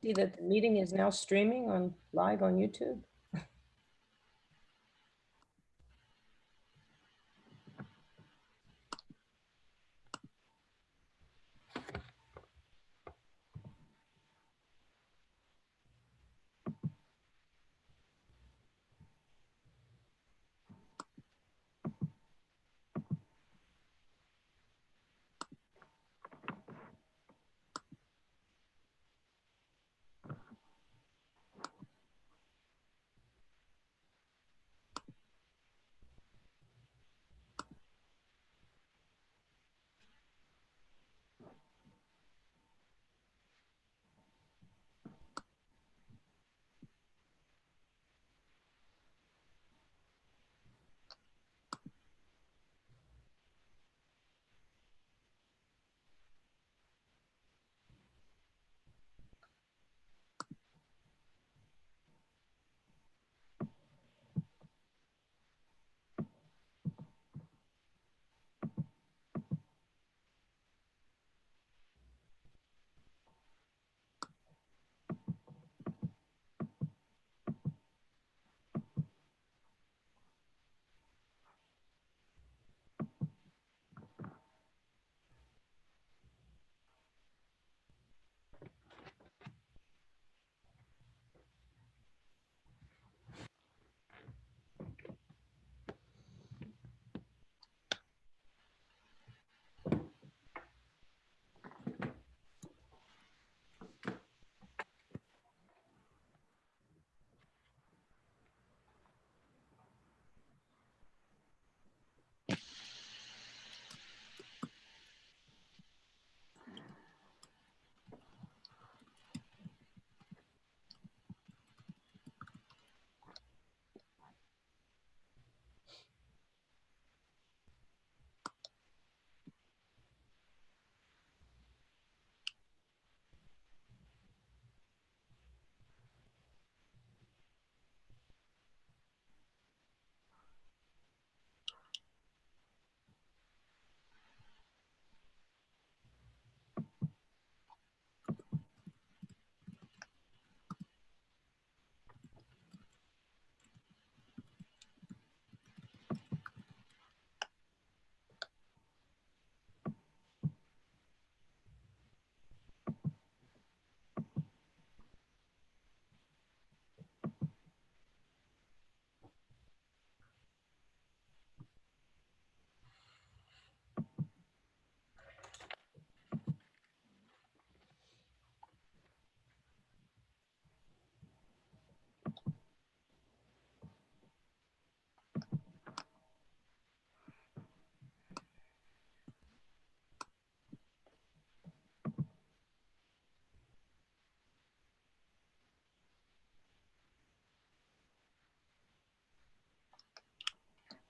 See that the meeting is now streaming on live on YouTube.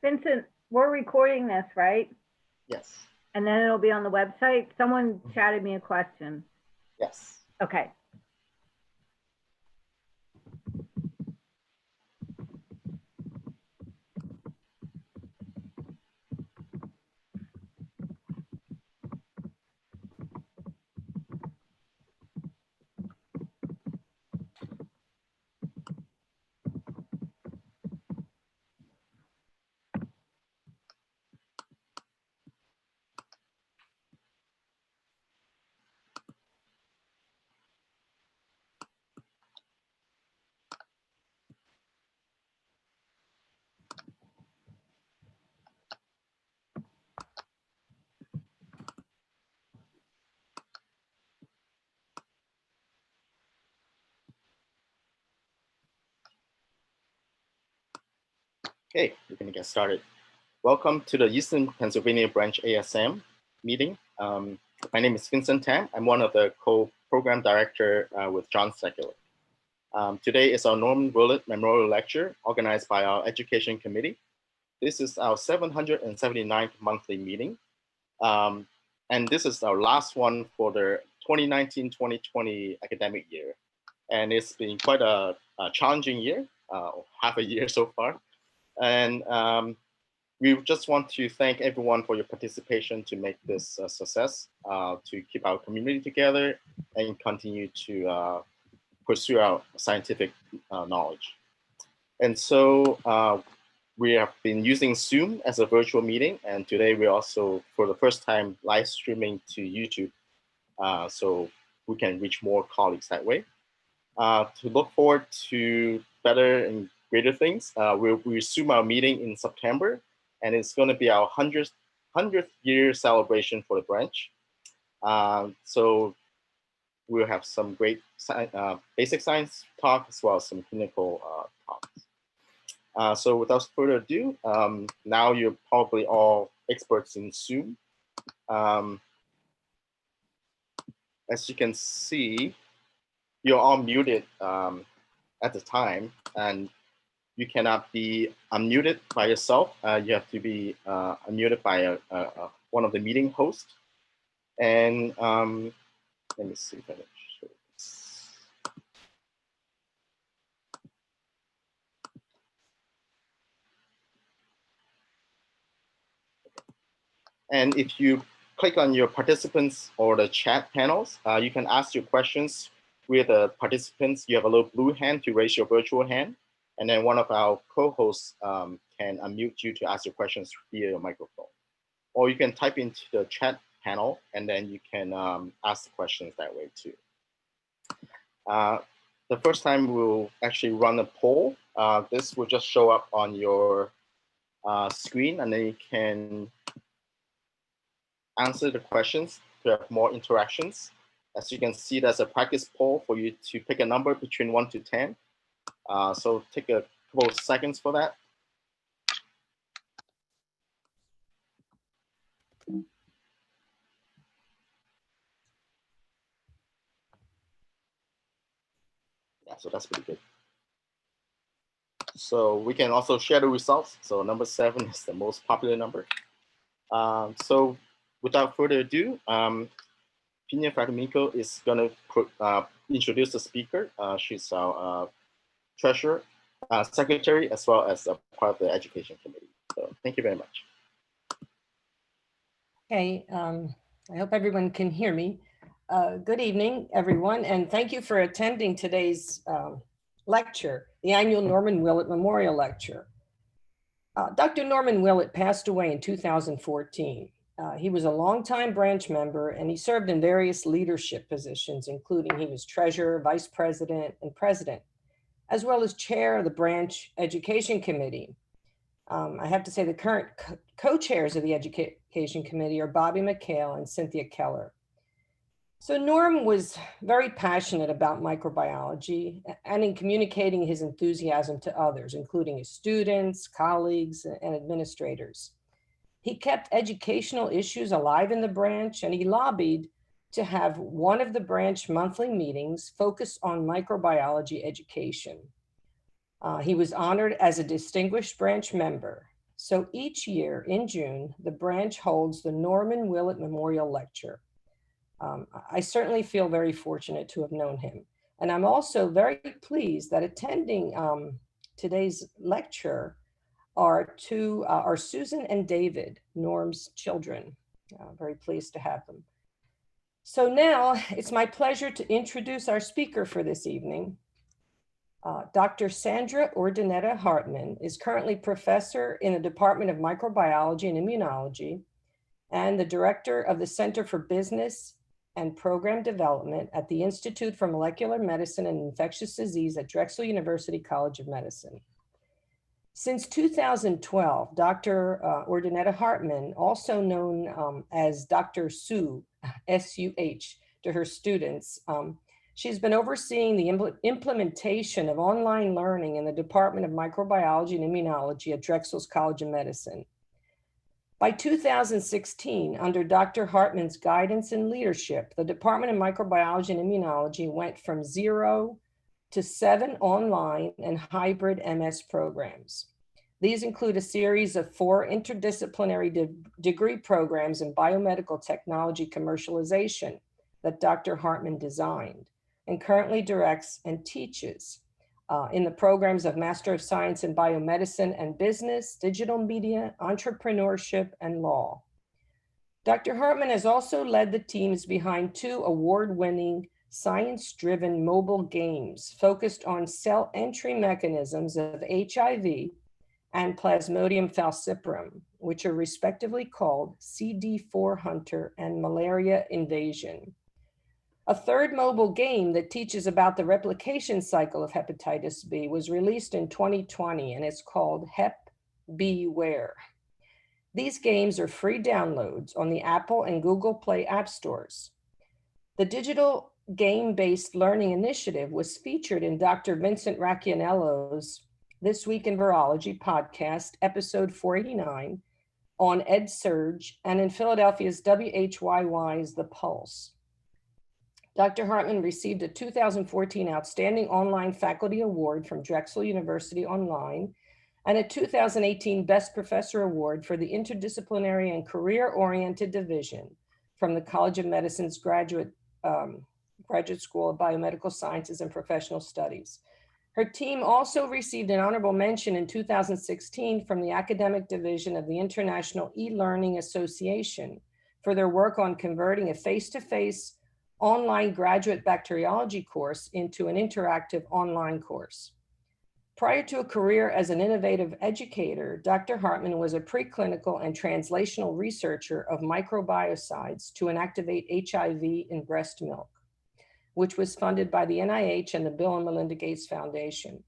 Vincent, we're recording this, right? Yes. And then it'll be on the website. Someone chatted me a question. Yes. Okay. Okay, we're going to get started. Welcome to the Eastern Pennsylvania Branch ASM meeting. My name is Vincent Tam. I'm one of the co-program director with John Sekulic. Today is our Norman Willett Memorial Lecture organized by our Education Committee. This is our 779th monthly meeting. And this is our last one for the 2019-2020 academic year. And it's been quite a challenging year, half a year so far. And we just want to thank everyone for your participation to make this a success, to keep our community together and continue to pursue our scientific knowledge. And so we have been using Zoom as a virtual meeting, and today we're also, for the first time, live streaming to YouTube, so we can reach more colleagues that way. To look forward to better and greater things, we'll resume our meeting in September, and it's going to be our 100th year celebration for the branch. So we'll have some great basic science talk as well as some clinical talks. So without further ado, now you're probably all experts in Zoom. As you can see, you're all muted at the time, and you cannot be unmuted by yourself. You have to be unmuted by one of the meeting hosts. And let me see if I can show this. And if you click on your participants or the chat panels, you can ask your questions with the participants. You have a little blue hand to raise your virtual hand. And then one of our co-hosts can unmute you to ask your questions via your microphone. Or you can type into the chat panel, and then you can ask the questions that way too. The first time we'll actually run a poll. This will just show up on your screen, and then you can answer the questions to have more interactions. As you can see, there's a practice poll for you to pick a number between 1 to 10. So take a couple of seconds for that. Yeah, so that's pretty good. So we can also share the results. So number 7 is the most popular number. So without further ado, Pina Fratamico is going to introduce the speaker. She's our treasurer, secretary, as well as a part of the education committee. So thank you very much. Okay, I hope everyone can hear me. Good evening, everyone, and thank you for attending today's lecture, the annual Norman Willett Memorial Lecture. Dr. Norman Willett passed away in 2014. He was a longtime branch member, and he served in various leadership positions, including he was treasurer, vice president, and president, as well as chair of the branch education committee. I have to say the current co-chairs of the education committee are Bobby McHale and Cynthia Keller. So Norm was very passionate about microbiology and in communicating his enthusiasm to others, including his students, colleagues, and administrators. He kept educational issues alive in the branch, and he lobbied to have one of the branch monthly meetings focus on microbiology education. He was honored as a distinguished branch member. So each year in June, the branch holds the Norman Willett Memorial Lecture. I certainly feel very fortunate to have known him. And I'm also very pleased that attending today's lecture are Susan and David, Norm's children. Very pleased to have them. So now it's my pleasure to introduce our speaker for this evening. Dr. Sandra Urdaneta Hartman is currently professor in the Department of Microbiology and Immunology and the director of the Center for Business and Program Development at the Institute for Molecular Medicine and Infectious Disease at Drexel University College of Medicine. Since 2012, Dr. Urdaneta Hartman, also known as Dr. Sue, S-U-H, to her students, she's been overseeing the implementation of online learning in the Department of Microbiology and Immunology at Drexel's College of Medicine. By 2016, under Dr. Hartman's guidance and leadership, the Department of Microbiology and Immunology went from 0 to 7 online and hybrid MS programs. These include a series of 4 interdisciplinary degree programs in biomedical technology commercialization that Dr. Hartman designed and currently directs and teaches in the programs of Master of Science in Biomedicine and Business, Digital Media, Entrepreneurship, and Law. Dr. Hartman has also led the teams behind 2 award-winning science-driven mobile games focused on cell entry mechanisms of HIV and Plasmodium falciparum, which are respectively called CD4 Hunter and Malaria Invasion. A third mobile game that teaches about the replication cycle of hepatitis B was released in 2020, and it's called Hep Beware. These games are free downloads on the Apple and Google Play app stores. The digital game-based learning initiative was featured in Dr. Vincent Racchianello's This Week in Virology podcast, episode 489, on EdSurge, and in Philadelphia's WHYY's The Pulse. Dr. Hartman received a 2014 Outstanding Online Faculty Award from Drexel University Online and a 2018 Best Professor Award for the Interdisciplinary and Career-Oriented Division from the College of Medicine's Graduate School of Biomedical Sciences and Professional Studies. Her team also received an honorable mention in 2016 from the Academic Division of the International E-Learning Association for their work on converting a face-to-face online graduate bacteriology course into an interactive online course. Prior to a career as an innovative educator, Dr. Hartman was a preclinical and translational researcher of microbiocides to inactivate HIV in breast milk, which was funded by the NIH and the Bill and Melinda Gates Foundation.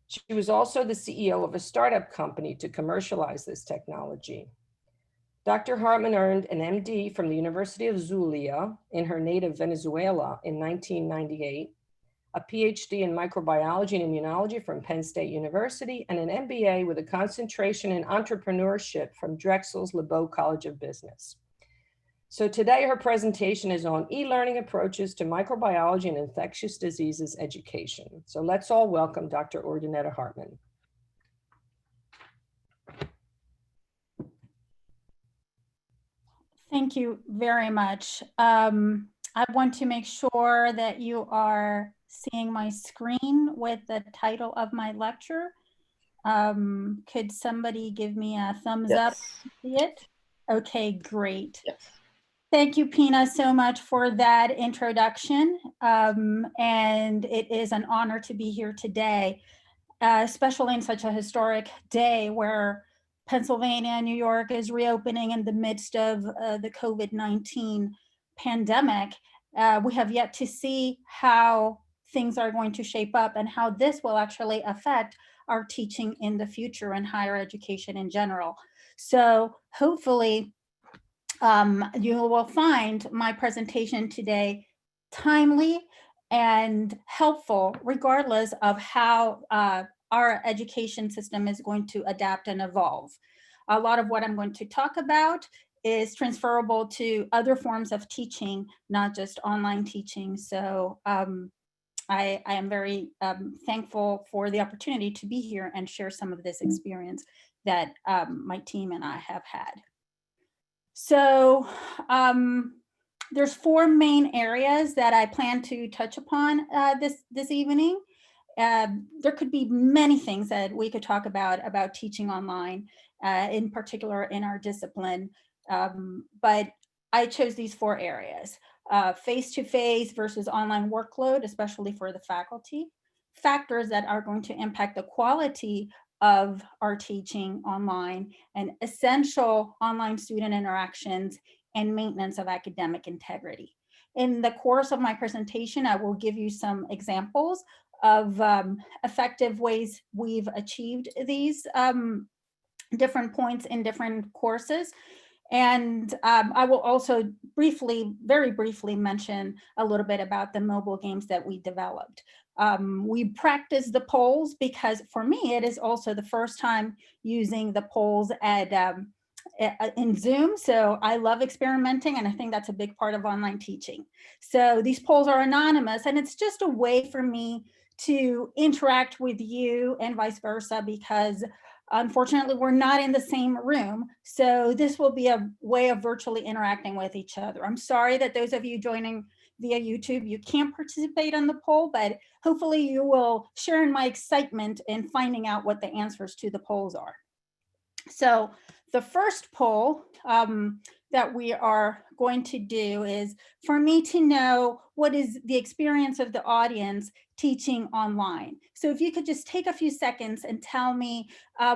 She was also the CEO of a startup company to commercialize this technology. Dr. Hartman earned an MD from the University of Zulia in her native Venezuela in 1998, a PhD in microbiology and immunology from Penn State University, and an MBA with a concentration in entrepreneurship from Drexel's LeBeau College of Business. So today her presentation is on e-learning approaches to microbiology and infectious diseases education. So let's all welcome Dr. Urdaneta Hartman. Thank you very much. I want to make sure that you are seeing my screen with the title of my lecture. Could somebody give me a thumbs up to see it? Okay, great. Yes. Thank you, Pina, so much for that introduction. And it is an honor to be here today, especially in such a historic day where Pennsylvania and New York is reopening in the midst of the COVID-19 pandemic. We have yet to see how things are going to shape up and how this will actually affect our teaching in the future and higher education in general. So hopefully you will find my presentation today timely and helpful regardless of how our education system is going to adapt and evolve. A lot of what I'm going to talk about is transferable to other forms of teaching, not just online teaching. So I am very thankful for the opportunity to be here and share some of this experience that my team and I have had. So there's four main areas that I plan to touch upon this evening. There could be many things that we could talk about teaching online, in particular in our discipline, but I chose these four areas: face-to-face versus online workload, especially for the faculty, factors that are going to impact the quality of our teaching online, and essential online student interactions and maintenance of academic integrity. In the course of my presentation, I will give you some examples of effective ways we've achieved these different points in different courses. And I will also very briefly mention a little bit about the mobile games that we developed. We practiced the polls because for me, it is also the first time using the polls in Zoom. So I love experimenting, and I think that's a big part of online teaching. So these polls are anonymous, and it's just a way for me to interact with you and vice versa, because unfortunately we're not in the same room. So this will be a way of virtually interacting with each other. I'm sorry that those of you joining via YouTube, you can't participate in the poll, but hopefully you will share in my excitement in finding out what the answers to the polls are. So the first poll that we are going to do is for me to know what is the experience of the audience teaching online. So if you could just take a few seconds and tell me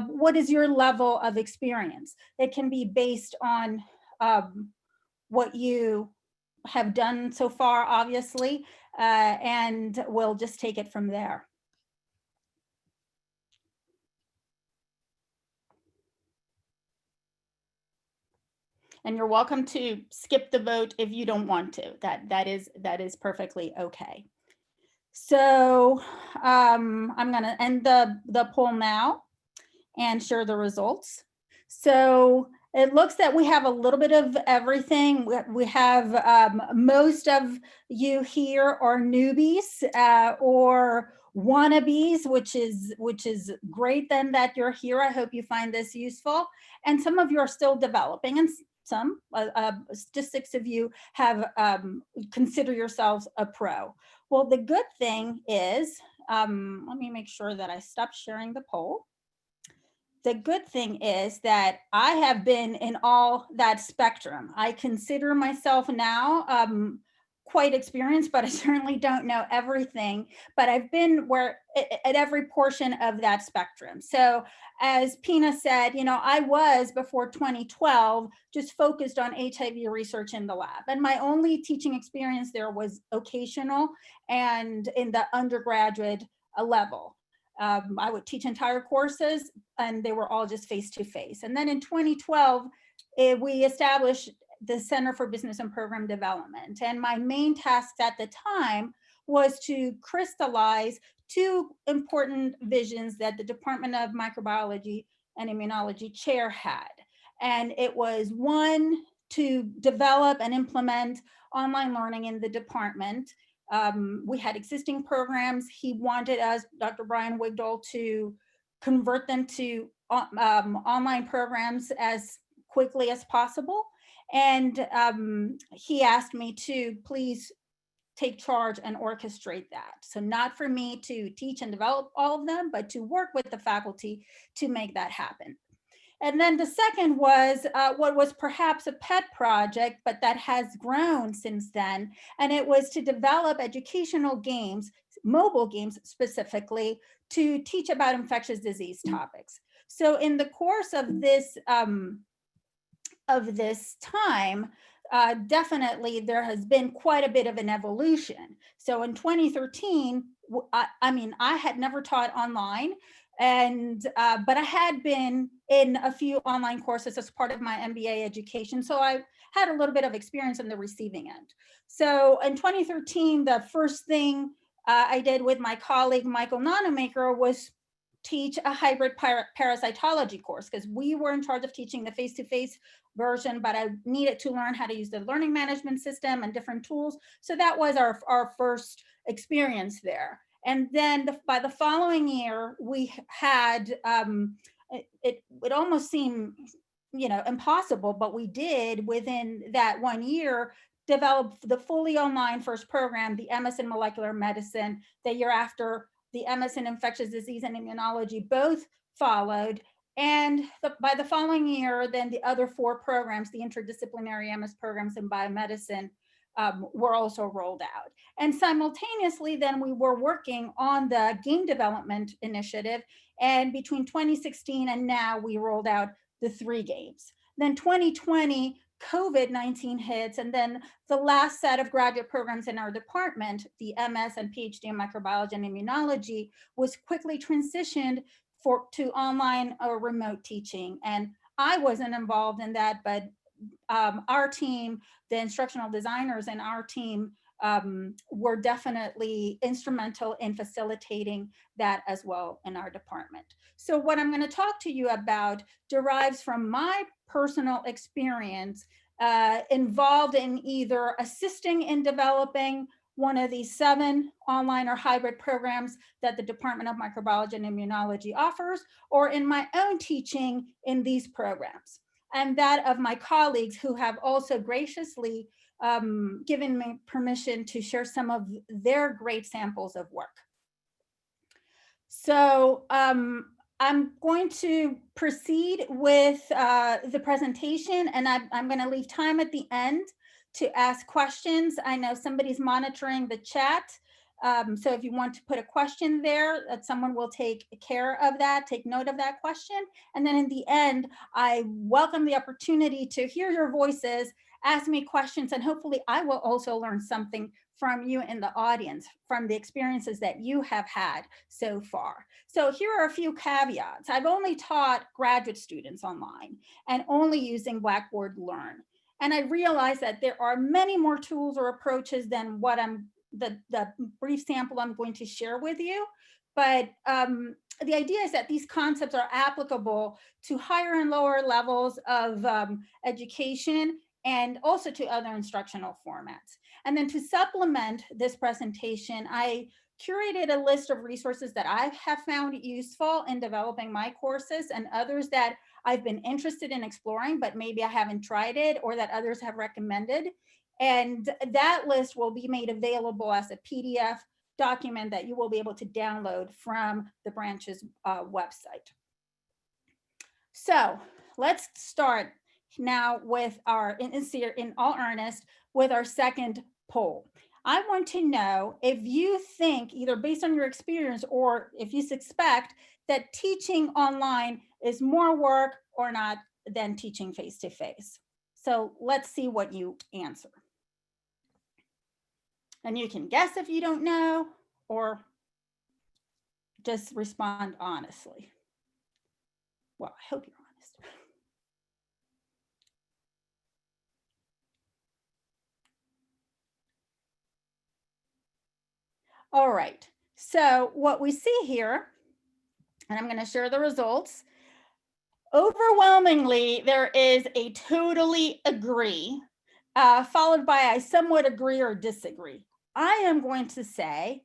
what is your level of experience. It can be based on what you have done so far, obviously, and we'll just take it from there. And you're welcome to skip the vote if you don't want to. That is perfectly okay. So I'm gonna end the poll now and share the results. So it looks that we have a little bit of everything. We have most of you here are newbies or wannabes, which is great then that you're here. I hope you find this useful. And some of you are still developing, and some, just 6 of you have consider yourselves a pro. Well, the good thing is, let me make sure that I stop sharing the poll. The good thing is that I have been in all that spectrum. I consider myself now quite experienced, but I certainly don't know everything, but I've been at every portion of that spectrum. So as Pina said, you know, I was before 2012 just focused on HIV research in the lab, and my only teaching experience there was occasional and in the undergraduate level. I would teach entire courses and they were all just face-to-face. And then in 2012, we established the Center for Business and Program Development. And my main task at the time was to crystallize 2 important visions that the Department of Microbiology and Immunology chair had. And it was 1, to develop and implement online learning in the department. We had existing programs. He wanted us, Dr. Brian Wigdall, to convert them to online programs as quickly as possible. And he asked me to please take charge and orchestrate that. So not for me to teach and develop all of them, but to work with the faculty to make that happen. And then the second was what was perhaps a pet project, but that has grown since then. And it was to develop educational games, mobile games specifically, to teach about infectious disease topics. So in the course of this time, definitely there has been quite a bit of an evolution. So in 2013, I had never taught online, and but I had been in a few online courses as part of my MBA education. So I had a little bit of experience on the receiving end. So in 2013, the first thing I did with my colleague, Michael Nonamaker, was teach a hybrid parasitology course, because we were in charge of teaching the face-to-face version, but I needed to learn how to use the learning management system and different tools. So that was our first experience there. And then by the following year, we had, it almost seemed, you know, impossible, but we did within that 1 year develop the fully online first program, the MS in molecular medicine. The year after, the MS in infectious disease and immunology both followed. And by the following year, then the other 4 programs, the interdisciplinary MS programs in biomedicine, were also rolled out. And simultaneously, then we were working on the game development initiative. And between 2016 and now, we rolled out the 3 games. Then 2020, COVID-19 hits, and then the last set of graduate programs in our department, the MS and PhD in microbiology and immunology, was quickly transitioned to online or remote teaching. And I wasn't involved in that, but our team, the instructional designers in our team, were definitely instrumental in facilitating that as well in our department. So what I'm going to talk to you about derives from my personal experience involved in either assisting in developing one of these 7 online or hybrid programs that the Department of Microbiology and Immunology offers, or in my own teaching in these programs, and that of my colleagues who have also graciously given me permission to share some of their great samples of work. So I'm going to proceed with the presentation, and I'm going to leave time at the end to ask questions. I know somebody's monitoring the chat. So if you want to put a question there, that someone will take care of that, take note of that question. And then in the end, I welcome the opportunity to hear your voices, ask me questions, and hopefully I will also learn something from you in the audience, from the experiences that you have had so far. So here are a few caveats. I've only taught graduate students online and only using Blackboard Learn. And I realize that there are many more tools or approaches than what the brief sample I'm going to share with you. But the idea is that these concepts are applicable to higher and lower levels of education and also to other instructional formats. And then to supplement this presentation, I curated a list of resources that I have found useful in developing my courses and others that I've been interested in exploring, but maybe I haven't tried it or that others have recommended. And that list will be made available as a PDF document that you will be able to download from the branch's website. So let's start now with our, in all earnest, with our second poll. I want to know if you think, either based on your experience or if you suspect that teaching online is more work or not than teaching face-to-face. So let's see what you answer. And you can guess if you don't know, or just respond honestly. Well, I hope you're honest. All right, so what we see here, and I'm going to share the results. Overwhelmingly, there is a totally agree, followed by I somewhat agree or disagree. I am going to say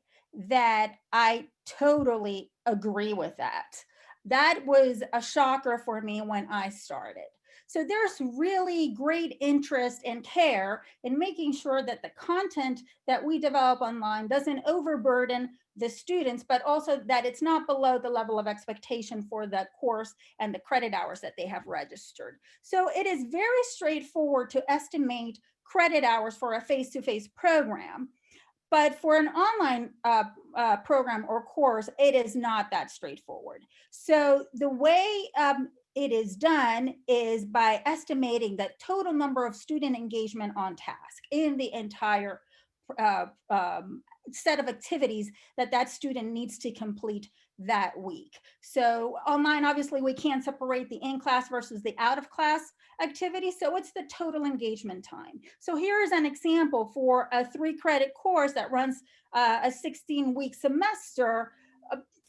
that I totally agree with that. That was a shocker for me when I started. So there's really great interest and care in making sure that the content that we develop online doesn't overburden the students, but also that it's not below the level of expectation for the course and the credit hours that they have registered. So it is very straightforward to estimate credit hours for a face-to-face program. But for an online program or course, it is not that straightforward. So the way it is done is by estimating the total number of student engagement on task in the entire set of activities that student needs to complete that week. So online, obviously, we can't separate the in-class versus the out-of-class activity. So it's the total engagement time. So here is an example for a 3-credit course that runs a 16-week semester.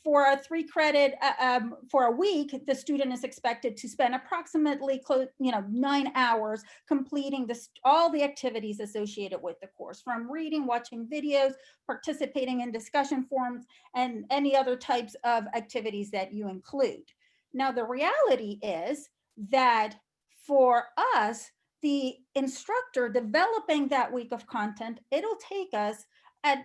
For a 3-credit for a week, the student is expected to spend approximately 9 hours completing all the activities associated with the course, from reading, watching videos, participating in discussion forums, and any other types of activities that you include. Now, the reality is that for us, the instructor developing that week of content, it'll take us at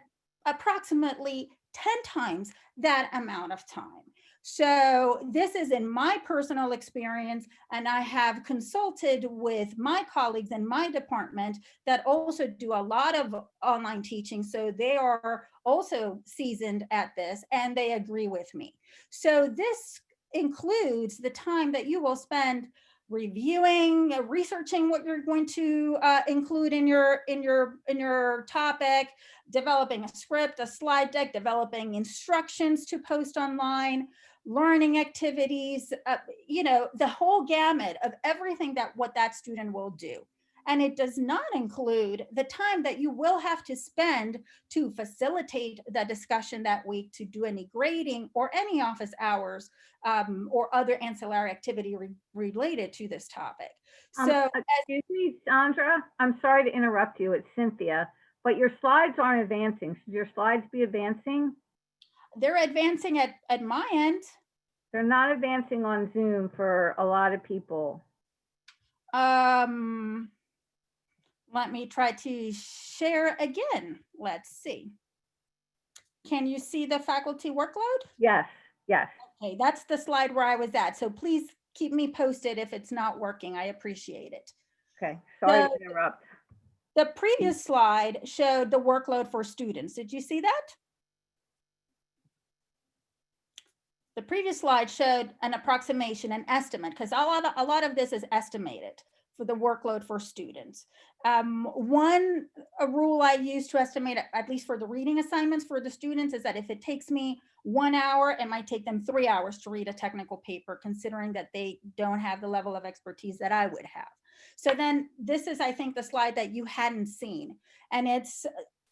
approximately 10 times that amount of time. So this is in my personal experience, and I have consulted with my colleagues in my department that also do a lot of online teaching. So they are also seasoned at this, and they agree with me. So this includes the time that you will spend reviewing, researching what you're going to include in your topic, developing a script, a slide deck, developing instructions to post online, learning activities, the whole gamut of everything that student will do. And it does not include the time that you will have to spend to facilitate the discussion that week, to do any grading or any office hours or other ancillary activity related to this topic. So excuse me, Sandra, I'm sorry to interrupt you. It's Cynthia, but your slides aren't advancing. Should your slides be advancing? They're advancing at my end. They're not advancing on Zoom for a lot of people. Let me try to share again. Let's see. Can you see the faculty workload? Yes, yes. Okay, that's the slide where I was at. So please keep me posted if it's not working. I appreciate it. Okay, sorry The- to interrupt. The previous slide showed the workload for students. Did you see that? The previous slide showed an approximation, an estimate, because a lot of this is estimated for the workload for students. One rule I use to estimate, at least for the reading assignments for the students, is that if it takes me 1 hour, it might take them 3 hours to read a technical paper, considering that they don't have the level of expertise that I would have. So then this is, I think, the slide that you hadn't seen. And it's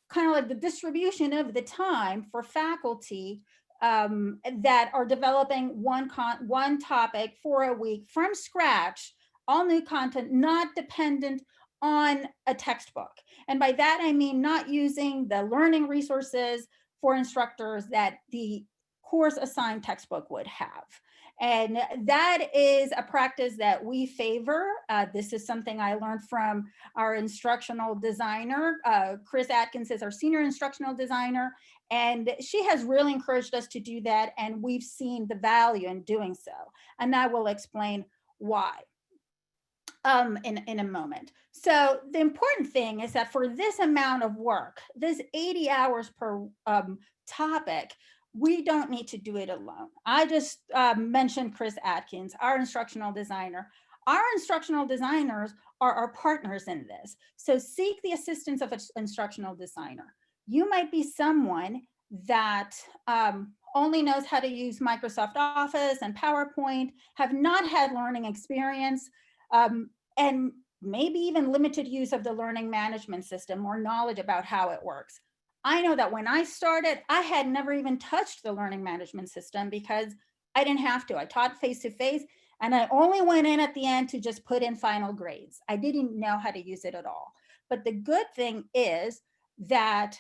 kind of like the distribution of the time for faculty that are developing one topic for a week from scratch, all new content, not dependent on a textbook. And by that, I mean not using the learning resources for instructors that the course assigned textbook would have. And that is a practice that we favor. This is something I learned from our instructional designer. Chris Atkins is our senior instructional designer. And she has really encouraged us to do that. And we've seen the value in doing so. And I will explain why in a moment. So the important thing is that for this amount of work, this 80 hours per topic, we don't need to do it alone. I just mentioned Chris Atkins, our instructional designer. Our instructional designers are our partners in this. So seek the assistance of an instructional designer. You might be someone that only knows how to use Microsoft Office and PowerPoint, have not had learning experience, and maybe even limited use of the learning management system or knowledge about how it works. I know that when I started, I had never even touched the learning management system because I didn't have to. I taught face-to-face, and I only went in at the end to just put in final grades. I didn't know how to use it at all. But the good thing is that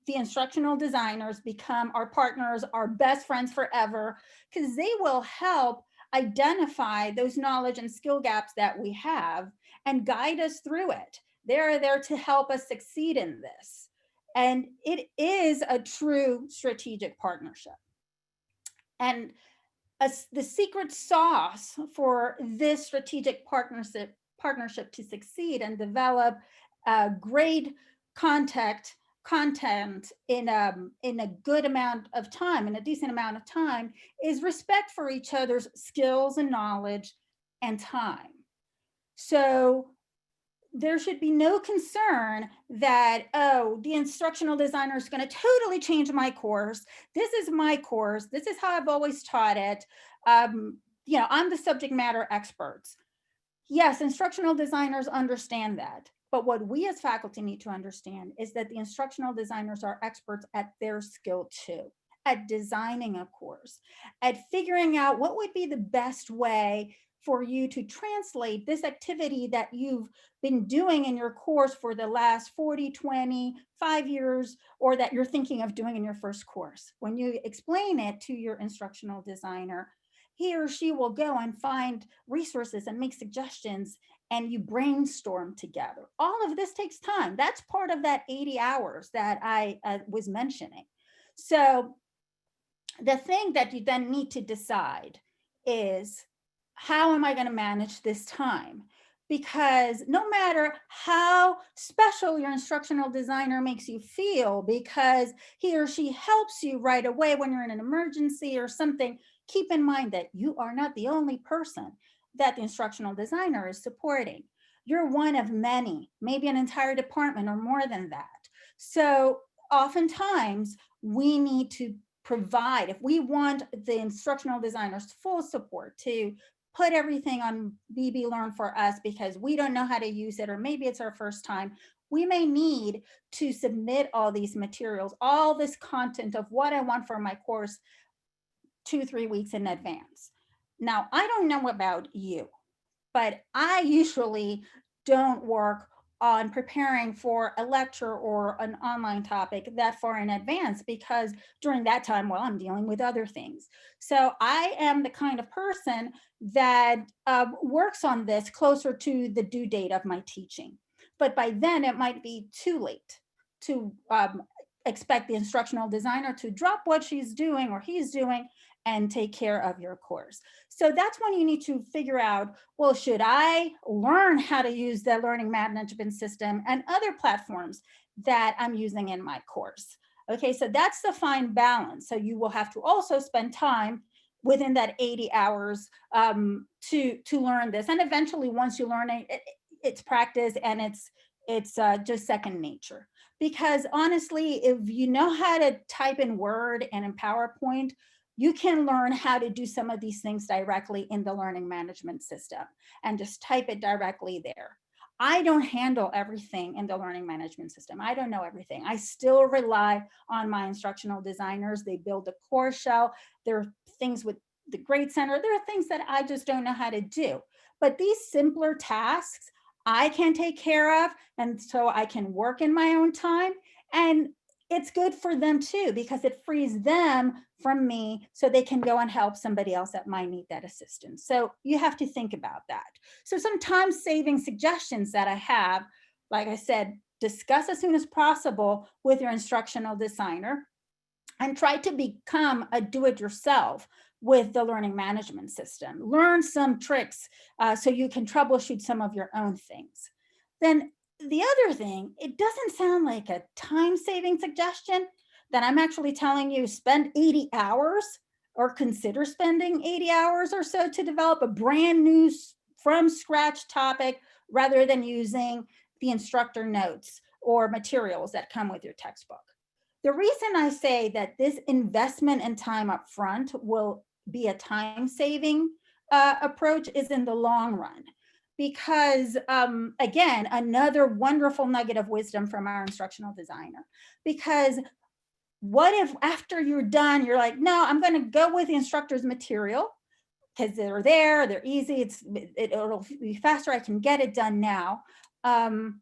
the instructional designers become our partners, our best friends forever, because they will help identify those knowledge and skill gaps that we have and guide us through it. They're there to help us succeed in this. And it is a true strategic partnership. And the secret sauce for this strategic partnership to succeed and develop great content in a good amount of time, in a decent amount of time, is respect for each other's skills and knowledge and time. So there should be no concern that, oh, the instructional designer is going to totally change my course. This is my course. This is how I've always taught it. I'm the subject matter experts. Yes, instructional designers understand that. But what we as faculty need to understand is that the instructional designers are experts at their skill too, at designing a course, at figuring out what would be the best way for you to translate this activity that you've been doing in your course for the last 40, 20, 5 years, or that you're thinking of doing in your first course. When you explain it to your instructional designer, he or she will go and find resources and make suggestions, and you brainstorm together. All of this takes time. That's part of that 80 hours that I was mentioning. So the thing that you then need to decide is, how am I going to manage this time? Because no matter how special your instructional designer makes you feel because he or she helps you right away when you're in an emergency or something, keep in mind that you are not the only person that the instructional designer is supporting. You're one of many, maybe an entire department or more than that. So oftentimes we need to provide, if we want the instructional designers full support to put everything on BB Learn for us because we don't know how to use it, or maybe it's our first time, we may need to submit all these materials, all this content of what I want for my course 2-3 weeks in advance. Now, I don't know about you, but I usually don't work on preparing for a lecture or an online topic that far in advance, because during that time, well, I'm dealing with other things. So I am the kind of person that works on this closer to the due date of my teaching. But by then it might be too late to expect the instructional designer to drop what she's doing or he's doing and take care of your course. So that's when you need to figure out, well, should I learn how to use the learning management system and other platforms that I'm using in my course? Okay, so that's the fine balance. So you will have to also spend time within that 80 hours to learn this. And eventually, once you learn it, it's practice and it's just second nature. Because honestly, if you know how to type in Word and in PowerPoint, you can learn how to do some of these things directly in the learning management system and just type it directly there. I don't handle everything in the learning management system. I don't know everything. I still rely on my instructional designers. They build a course shell. There are things with the Grade Center. There are things that I just don't know how to do. But these simpler tasks I can take care of, and so I can work in my own time. And it's good for them too, because it frees them from me so they can go and help somebody else that might need that assistance. So you have to think about that. So some time saving suggestions that I have, like I said, discuss as soon as possible with your instructional designer and try to become a do-it-yourself with the learning management system. Learn some tricks so you can troubleshoot some of your own things. Then the other thing, it doesn't sound like a time-saving suggestion that I'm actually telling you spend 80 hours or consider spending 80 hours or so to develop a brand new from scratch topic rather than using the instructor notes or materials that come with your textbook. The reason I say that this investment in time up front will be a time-saving approach is in the long run. Because again, another wonderful nugget of wisdom from our instructional designer. Because what if after you're done, you're like, no, I'm going to go with the instructor's material because they're there, they're easy, it'll be faster, I can get it done now. But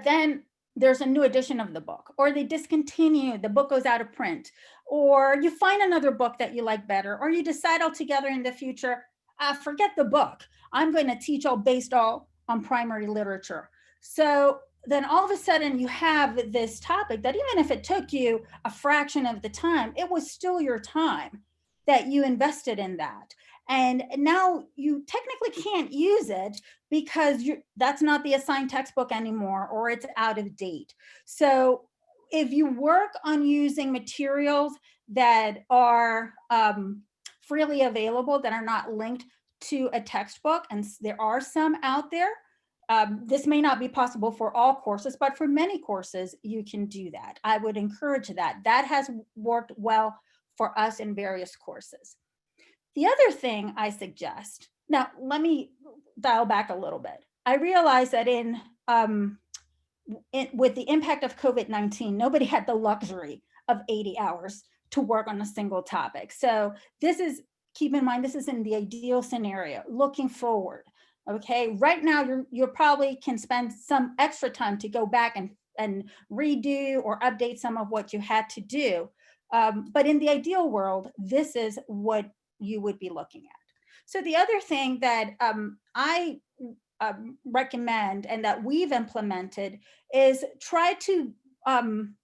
then there's a new edition of the book, or they discontinue, the book goes out of print, or you find another book that you like better, or you decide altogether in the future, forget the book. I'm going to teach based on primary literature. So then all of a sudden you have this topic that even if it took you a fraction of the time, it was still your time that you invested in that. And now you technically can't use it because that's not the assigned textbook anymore, or it's out of date. So if you work on using materials that are freely available, that are not linked to a textbook, and there are some out there, this may not be possible for all courses, but for many courses, you can do that. I would encourage that. That has worked well for us in various courses. The other thing I suggest, now let me dial back a little bit. I realize that with the impact of COVID-19, nobody had the luxury of 80 hours to work on a single topic. So this is, keep in mind, this is in the ideal scenario, looking forward. Okay, right now you probably can spend some extra time to go back and redo or update some of what you had to do. But in the ideal world, this is what you would be looking at. So the other thing that I recommend and that we've implemented is try to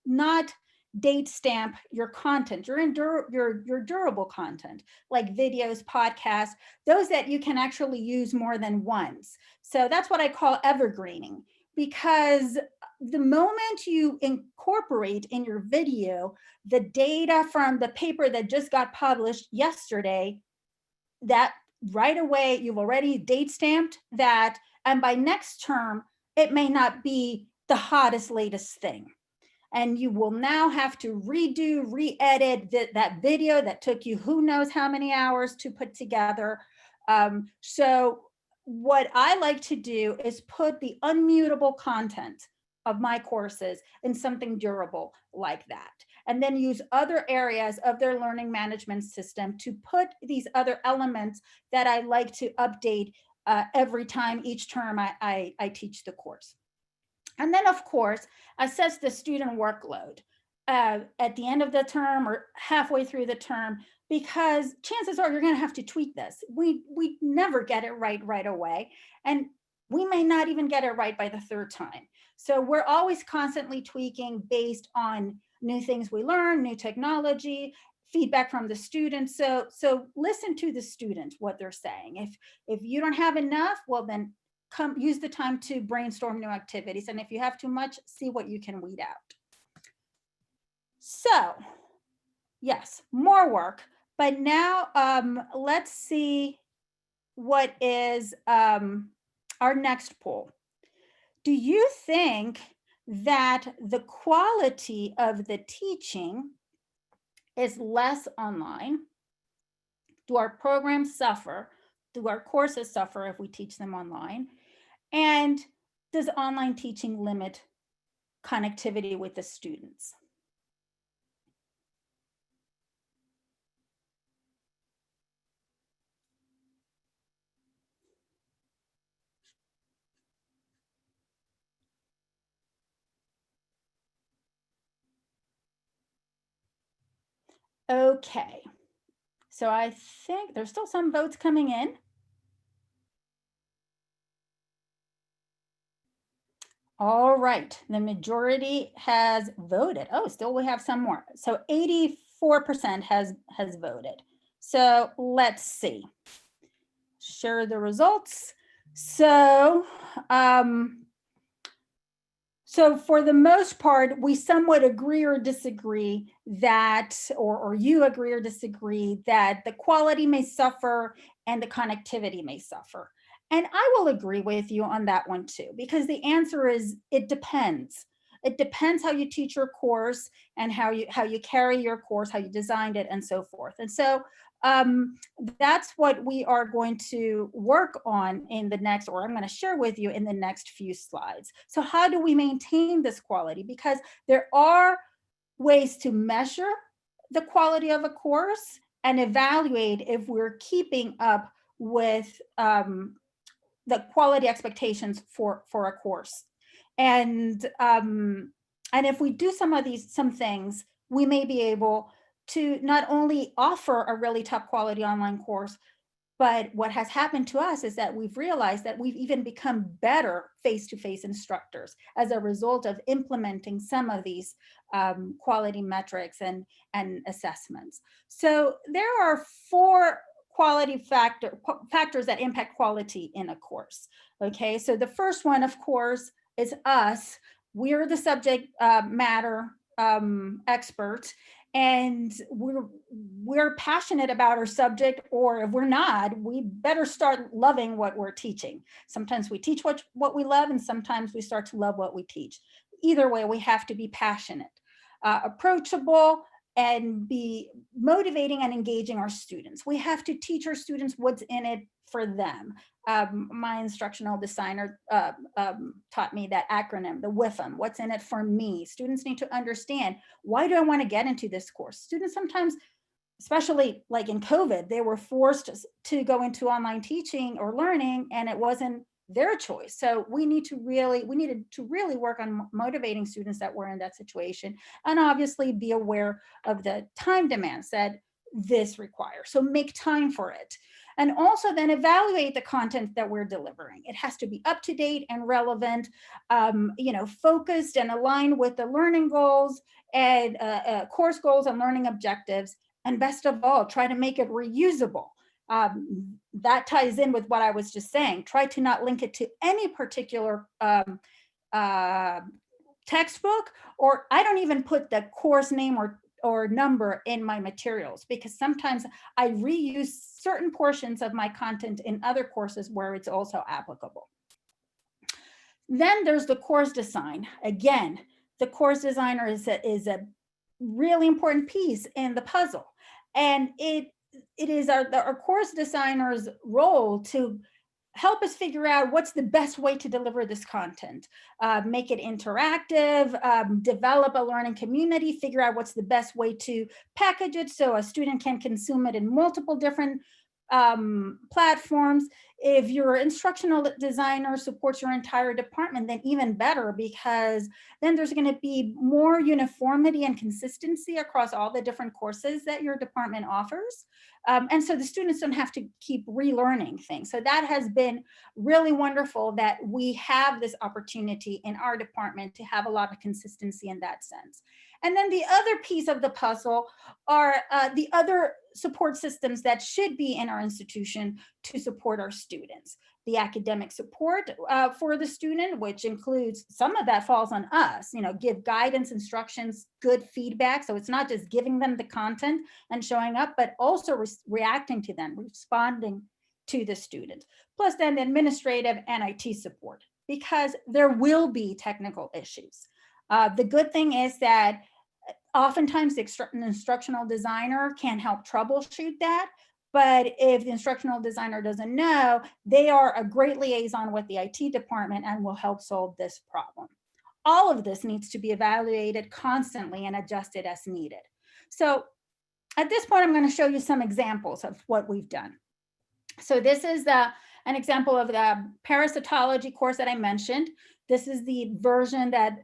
not date stamp your content, your durable content, like videos, podcasts, those that you can actually use more than once. So that's what I call evergreening, because the moment you incorporate in your video the data from the paper that just got published yesterday, that right away you've already date stamped that, and by next term it may not be the hottest, latest thing. And you will now have to redo, re-edit that video that took you who knows how many hours to put together. So what I like to do is put the unmutable content of my courses in something durable like that. And then use other areas of their learning management system to put these other elements that I like to update every time, each term I teach the course. And then, of course, assess the student workload at the end of the term or halfway through the term, because chances are you're going to have to tweak this. We never get it right away, and we may not even get it right by the third time. So we're always constantly tweaking based on new things we learn, new technology, feedback from the students. So listen to the students, what they're saying. If you don't have enough, well then come use the time to brainstorm new activities. And if you have too much, see what you can weed out. So yes, more work, but now let's see what is our next poll. Do you think that the quality of the teaching is less online? Do our programs suffer? Do our courses suffer if we teach them online? And does online teaching limit connectivity with the students? Okay, so I think there's still some votes coming in. All right, the majority has voted. Oh, still we have some more. So 84% has voted. So let's see. Share the results. So, so for the most part, we somewhat agree or disagree that, or you agree or disagree that the quality may suffer and the connectivity may suffer. And I will agree with you on that one too, because the answer is it depends. It depends how you teach your course and how you carry your course, how you designed it, and so forth. And so that's what we are going to work on in the next, or I'm going to share with you in the next few slides. So how do we maintain this quality? Because there are ways to measure the quality of a course and evaluate if we're keeping up with the quality expectations for a course. And if we do some things, we may be able to not only offer a really top quality online course, but what has happened to us is that we've realized that we've even become better face-to-face instructors as a result of implementing some of these quality metrics and assessments. So there are 4 quality factors that impact quality in a course. Okay, so the first one, of course, is us. We're the subject matter experts, and we're passionate about our subject, or if we're not, we better start loving what we're teaching. Sometimes we teach what we love, and sometimes we start to love what we teach. Either way, we have to be passionate, approachable, and be motivating and engaging our students. We have to teach our students what's in it for them. My instructional designer taught me that acronym, the WIFM, what's in it for me. Students need to understand, why do I want to get into this course? Students sometimes, especially like in COVID, they were forced to go into online teaching or learning, and it wasn't their choice. So we needed to really work on motivating students that were in that situation, and obviously be aware of the time demands that this requires. So make time for it. And also then evaluate the content that we're delivering. It has to be up to date and relevant, focused and aligned with the learning goals and course goals and learning objectives. And best of all, try to make it reusable. That ties in with what I was just saying. Try to not link it to any particular textbook, or I don't even put the course name or number in my materials, because sometimes I reuse certain portions of my content in other courses where it's also applicable. Then there's the course design. Again, the course designer is a really important piece in the puzzle. And it is our course designer's role to help us figure out what's the best way to deliver this content, make it interactive, develop a learning community, figure out what's the best way to package it so a student can consume it in multiple different platforms. If your instructional designer supports your entire department, then even better, because then there's going to be more uniformity and consistency across all the different courses that your department offers. And so the students don't have to keep relearning things. So that has been really wonderful that we have this opportunity in our department to have a lot of consistency in that sense. And then the other piece of the puzzle are the other support systems that should be in our institution to support our students. The academic support for the student, which includes some of that falls on us, give guidance, instructions, good feedback. So it's not just giving them the content and showing up, but also reacting to them, responding to the student. Plus then administrative and IT support, because there will be technical issues. The good thing is that oftentimes the instructional designer can help troubleshoot that. But if the instructional designer doesn't know, they are a great liaison with the IT department and will help solve this problem. All of this needs to be evaluated constantly and adjusted as needed. So at this point, I'm going to show you some examples of what we've done. So this is an example of the parasitology course that I mentioned. This is the version that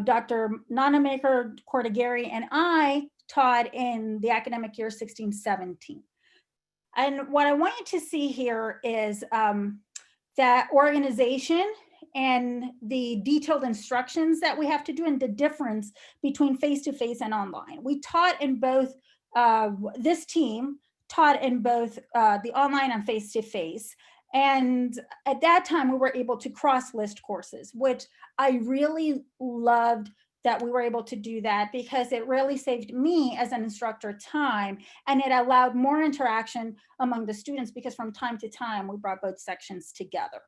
Dr. Nanamaker Cordigari and I taught in the academic year 16-17. And what I want you to see here is that organization and the detailed instructions that we have to do and the difference between face-to-face and online. We taught in both, this team taught in both the online and face-to-face. And at that time, we were able to cross-list courses, which I really loved that we were able to do that because it really saved me as an instructor time, and it allowed more interaction among the students because from time to time, we brought both sections together.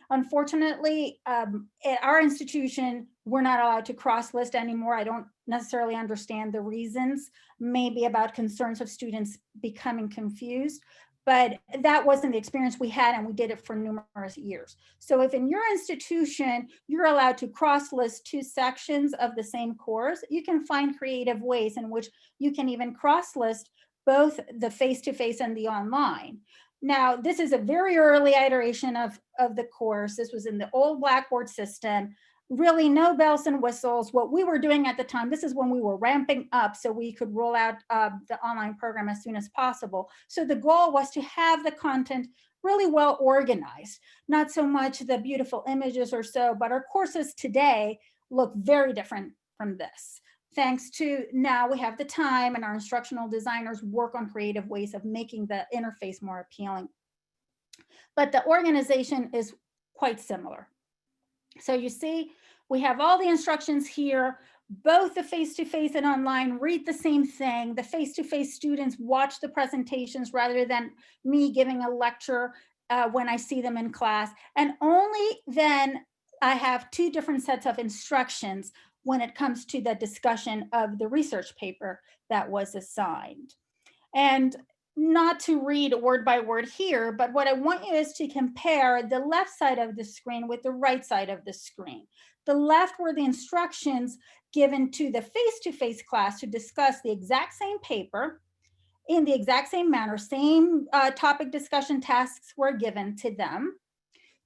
Unfortunately, at our institution, we're not allowed to cross-list anymore. I don't necessarily understand the reasons, maybe about concerns of students becoming confused, but that wasn't the experience we had, and we did it for numerous years. So if in your institution, you're allowed to cross-list two sections of the same course, you can find creative ways in which you can even cross-list both the face-to-face and the online. Now, this is a very early iteration of the course. This was in the old Blackboard system. Really no bells and whistles. What we were doing at the time, this is when we were ramping up so we could roll out the online program as soon as possible. So the goal was to have the content really well organized, not so much the beautiful images or so, but our courses today look very different from this. Thanks to now we have the time and our instructional designers work on creative ways of making the interface more appealing. But the organization is quite similar. So you see, we have all the instructions here, both the face-to-face and online read the same thing. The face-to-face students watch the presentations rather than me giving a lecture when I see them in class. And only then I have two different sets of instructions when it comes to the discussion of the research paper that was assigned. And not to read word by word here, but what I want you is to compare the left side of the screen with the right side of the screen. The left were the instructions given to the face-to-face class to discuss the exact same paper in the exact same manner, same topic discussion tasks were given to them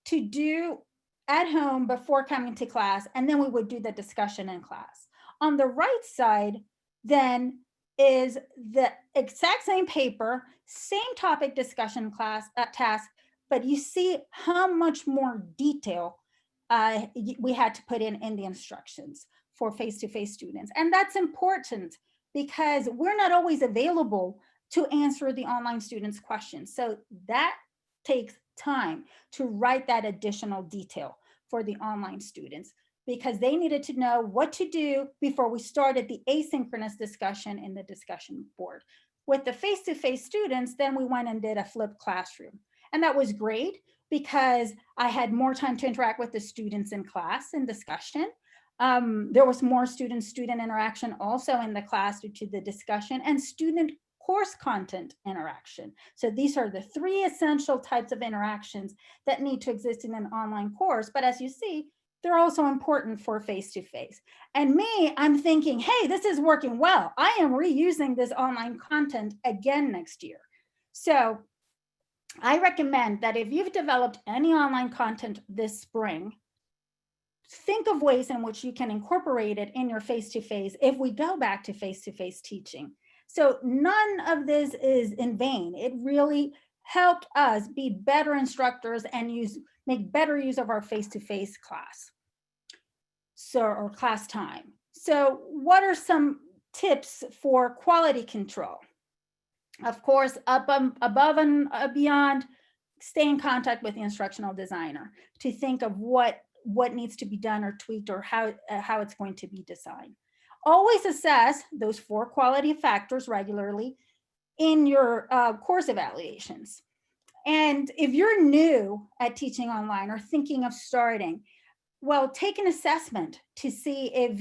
to do at home before coming to class, and then we would do the discussion in class. On the right side, then, is the exact same paper, same topic discussion class task, but you see how much more detail we had to put in the instructions for face-to-face students. And that's important because we're not always available to answer the online students' questions. So that takes time to write that additional detail for the online students, because they needed to know what to do before we started the asynchronous discussion in the discussion board. With the face-to-face students, then we went and did a flipped classroom. And that was great because I had more time to interact with the students in class and discussion. There was more student-student interaction also in the class due to the discussion and student course content interaction. So these are the three essential types of interactions that need to exist in an online course. But as you see, they're also important for face-to-face. And me, I'm thinking, hey, this is working well. I am reusing this online content again next year. So I recommend that if you've developed any online content this spring, think of ways in which you can incorporate it in your face-to-face if we go back to face-to-face teaching. So none of this is in vain. It really helped us be better instructors and make better use of our face-to-face class, or class time. So what are some tips for quality control? Of course, above and beyond, stay in contact with the instructional designer to think of what needs to be done or tweaked, or how it's going to be designed. Always assess those 4 quality factors regularly in your course evaluations. And if you're new at teaching online or thinking of starting, well, take an assessment to see if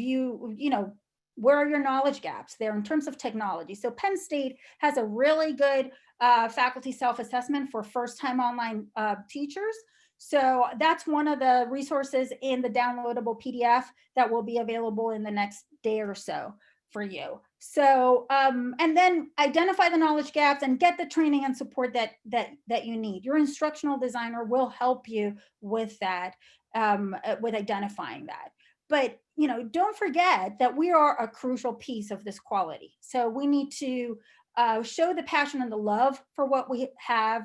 where are your knowledge gaps there in terms of technology. So Penn State has a really good faculty self-assessment for first-time online teachers. So that's one of the resources in the downloadable PDF that will be available in the next day or so for you. So, and then identify the knowledge gaps and get the training and support that you need. Your instructional designer will help you with that, with identifying that. But, don't forget that we are a crucial piece of this quality. So we need to show the passion and the love for what we have,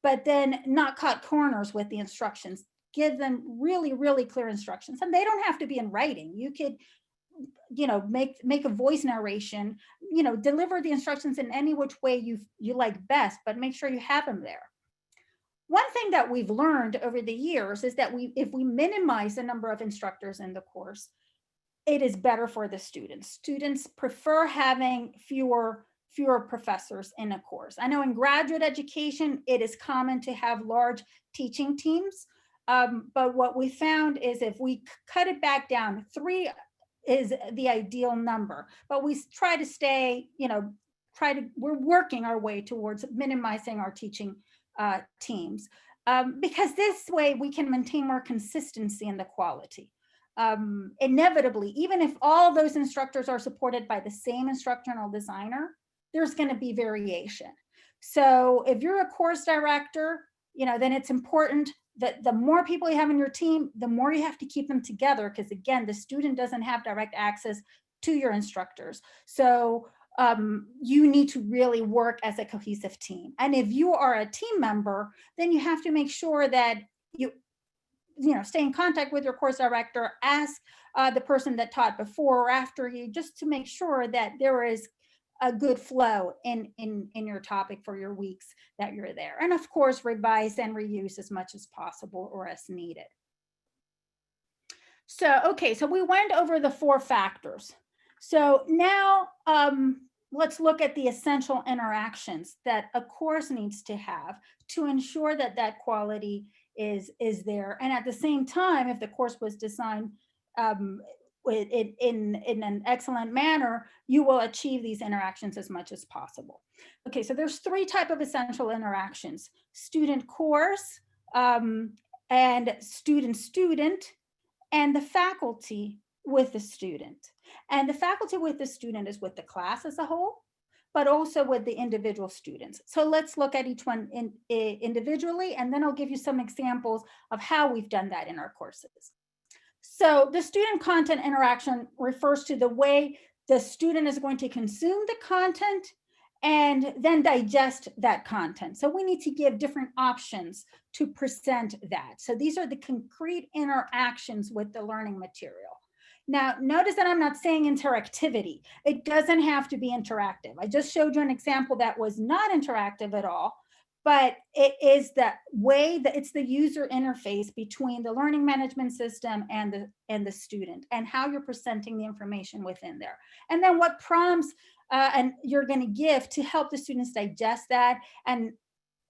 but then not cut corners with the instructions. Give them really, really clear instructions. And they don't have to be in writing. You could, make a voice narration, deliver the instructions in any which way you like best, but make sure you have them there. One thing that we've learned over the years is that if we minimize the number of instructors in the course, it is better for the students. Students prefer having fewer professors in a course. I know in graduate education, it is common to have large teaching teams, but what we found is if we cut it back down, 3 is the ideal number, but we try to stay, we're working our way towards minimizing our teaching teams, because this way we can maintain more consistency in the quality. Inevitably, even if all those instructors are supported by the same instructional designer, there's going to be variation. So if you're a course director, then it's important that the more people you have in your team, the more you have to keep them together, because again, the student doesn't have direct access to your instructors. So you need to really work as a cohesive team. And if you are a team member, then you have to make sure that you stay in contact with your course director, ask the person that taught before or after you, just to make sure that there is a good flow in your topic for your weeks that you're there. And of course, revise and reuse as much as possible or as needed. So, okay, so we went over the 4 factors. So now let's look at the essential interactions that a course needs to have to ensure that that quality is there. And at the same time, if the course was designed in an excellent manner, you will achieve these interactions as much as possible. Okay, so there's 3 types of essential interactions: student course, and student, and the faculty with the student. And the faculty with the student is with the class as a whole, but also with the individual students. So let's look at each one individually, and then I'll give you some examples of how we've done that in our courses. So the student content interaction refers to the way the student is going to consume the content and then digest that content. So we need to give different options to present that. So these are the concrete interactions with the learning material. Now, notice that I'm not saying interactivity. It doesn't have to be interactive. I just showed you an example that was not interactive at all, but it is the way that it's the user interface between the learning management system and the student, and how you're presenting the information within there. And then what prompts and you're going to give to help the students digest that and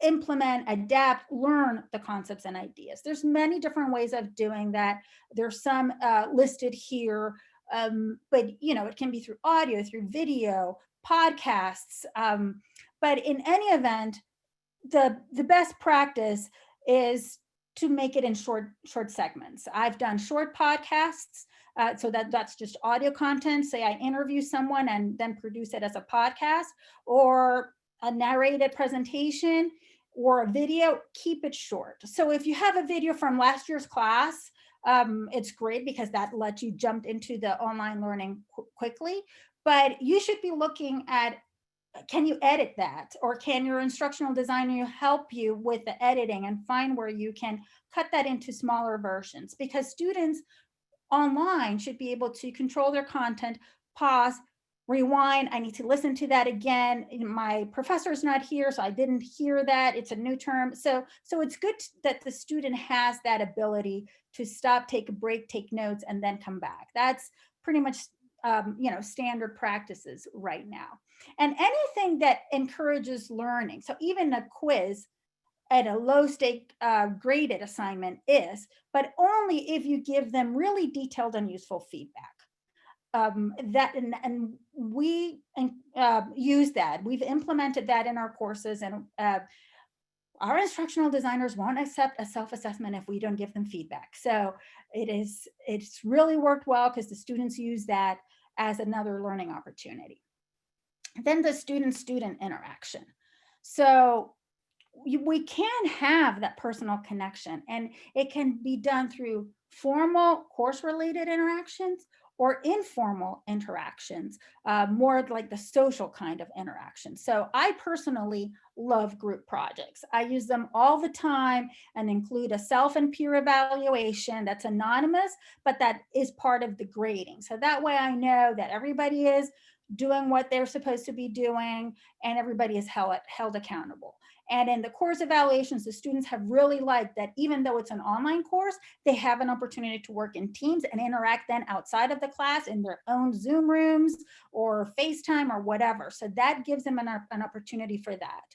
implement, adapt, learn the concepts and ideas. There's many different ways of doing that. There's some listed here, but it can be through audio, through video, podcasts. But in any event, the best practice is to make it in short segments. I've done short podcasts, so that's just audio content. Say I interview someone and then produce it as a podcast, or a narrated presentation, or a video. Keep it short. So if you have a video from last year's class, it's great because that lets you jump into the online learning quickly. But you should be looking at, can you edit that? Or can your instructional designer help you with the editing and find where you can cut that into smaller versions? Because students online should be able to control their content, pause, rewind. I need to listen to that again. My professor's not here, so I didn't hear that. It's a new term. So it's good that the student has that ability to stop, take a break, take notes, and then come back. That's pretty much standard practices right now. And anything that encourages learning. So even a quiz at a low stake graded assignment is, but only if you give them really detailed and useful feedback. And we use that. We've implemented that in our courses, and our instructional designers won't accept a self-assessment if we don't give them feedback. So it's really worked well because the students use that as another learning opportunity. Then the student-student interaction. So we can have that personal connection, and it can be done through formal course-related interactions or informal interactions, more like the social kind of interaction. So I personally love group projects. I use them all the time and include a self and peer evaluation that's anonymous, but that is part of the grading. So that way I know that everybody is doing what they're supposed to be doing and everybody is held accountable. And in the course evaluations, the students have really liked that even though it's an online course, they have an opportunity to work in teams and interact then outside of the class in their own Zoom rooms or FaceTime or whatever. So that gives them an opportunity for that.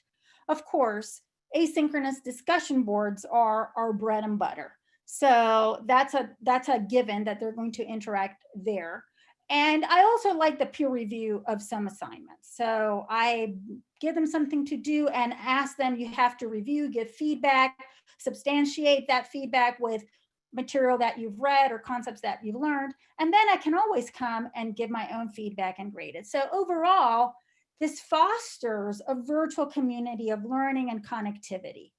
Of course, asynchronous discussion boards are our bread and butter. So that's a given that they're going to interact there. And I also like the peer review of some assignments. So I give them something to do and ask them, you have to review, give feedback, substantiate that feedback with material that you've read or concepts that you've learned. And then I can always come and give my own feedback and grade it. So overall, this fosters a virtual community of learning and connectivity.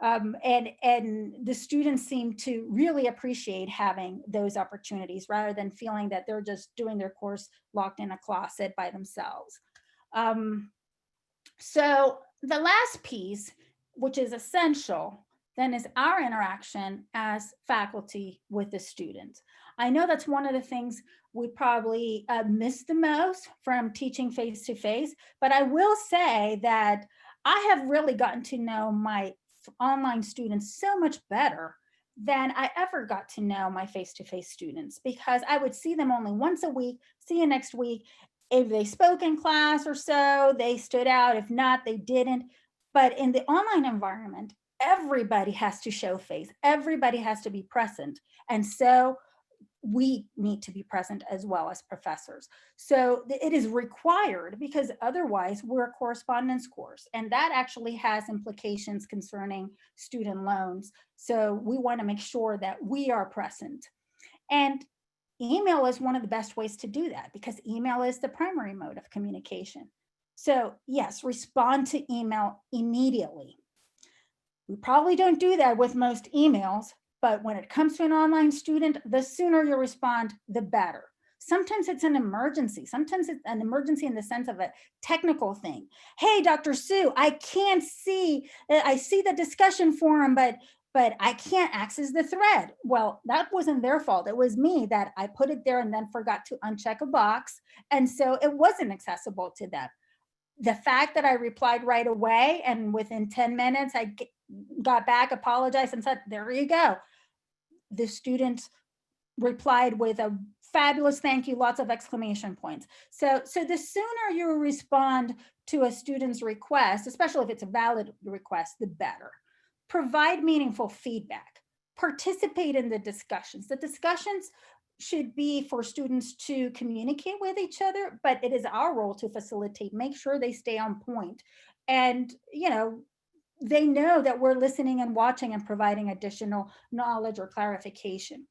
And the students seem to really appreciate having those opportunities rather than feeling that they're just doing their course locked in a closet by themselves. So the last piece, which is essential, then is our interaction as faculty with the students. I know that's one of the things we probably miss the most from teaching face-to-face, but I will say that I have really gotten to know my online students so much better than I ever got to know my face-to-face students, because I would see them only once a week, see you next week. If they spoke in class or so, they stood out. If not, they didn't. But in the online environment, everybody has to show face. Everybody has to be present. And so we need to be present as well as professors. So it is required, because otherwise we're a correspondence course, and that actually has implications concerning student loans. So we want to make sure that we are present. And email is one of the best ways to do that, because email is the primary mode of communication. So yes, respond to email immediately. We probably don't do that with most emails, but when it comes to an online student, the sooner you respond, the better. Sometimes it's an emergency. Sometimes it's an emergency in the sense of a technical thing. Hey, Dr. Sue, I can't see, I see the discussion forum, but I can't access the thread. Well, that wasn't their fault. It was me that I put it there and then forgot to uncheck a box. And so it wasn't accessible to them. The fact that I replied right away and within 10 minutes, I got back, apologized, and said, there you go. The students replied with a fabulous thank you, lots of exclamation points. So the sooner you respond to a student's request, especially if it's a valid request, the better. Provide meaningful feedback. Participate in the discussions. The discussions should be for students to communicate with each other, but it is our role to facilitate, make sure they stay on point. And, they know that we're listening and watching and providing additional knowledge or clarification.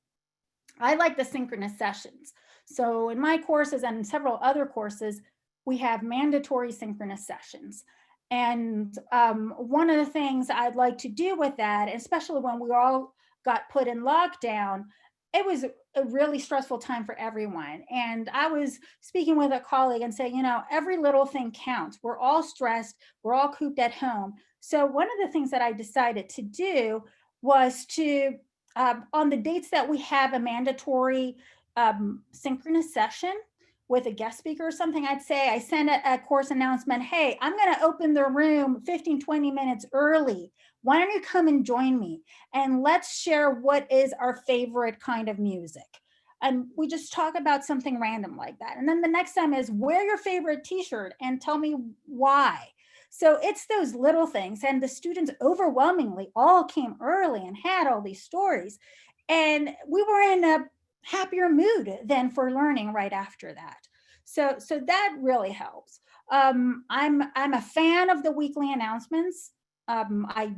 I like the synchronous sessions. So in my courses and several other courses, we have mandatory synchronous sessions. And one of the things I'd like to do with that, especially when we all got put in lockdown, it was a really stressful time for everyone. And I was speaking with a colleague and saying, every little thing counts. We're all stressed. We're all cooped at home. So one of the things that I decided to do was to on the dates that we have a mandatory synchronous session with a guest speaker or something, I'd say I send a course announcement. Hey, I'm going to open the room 15, 20 minutes early. Why don't you come and join me? And let's share what is our favorite kind of music. And we just talk about something random like that. And then the next time is wear your favorite t-shirt and tell me why. So it's those little things. And the students overwhelmingly all came early and had all these stories. And we were in a happier mood than for learning right after that. So that really helps. I'm a fan of the weekly announcements. I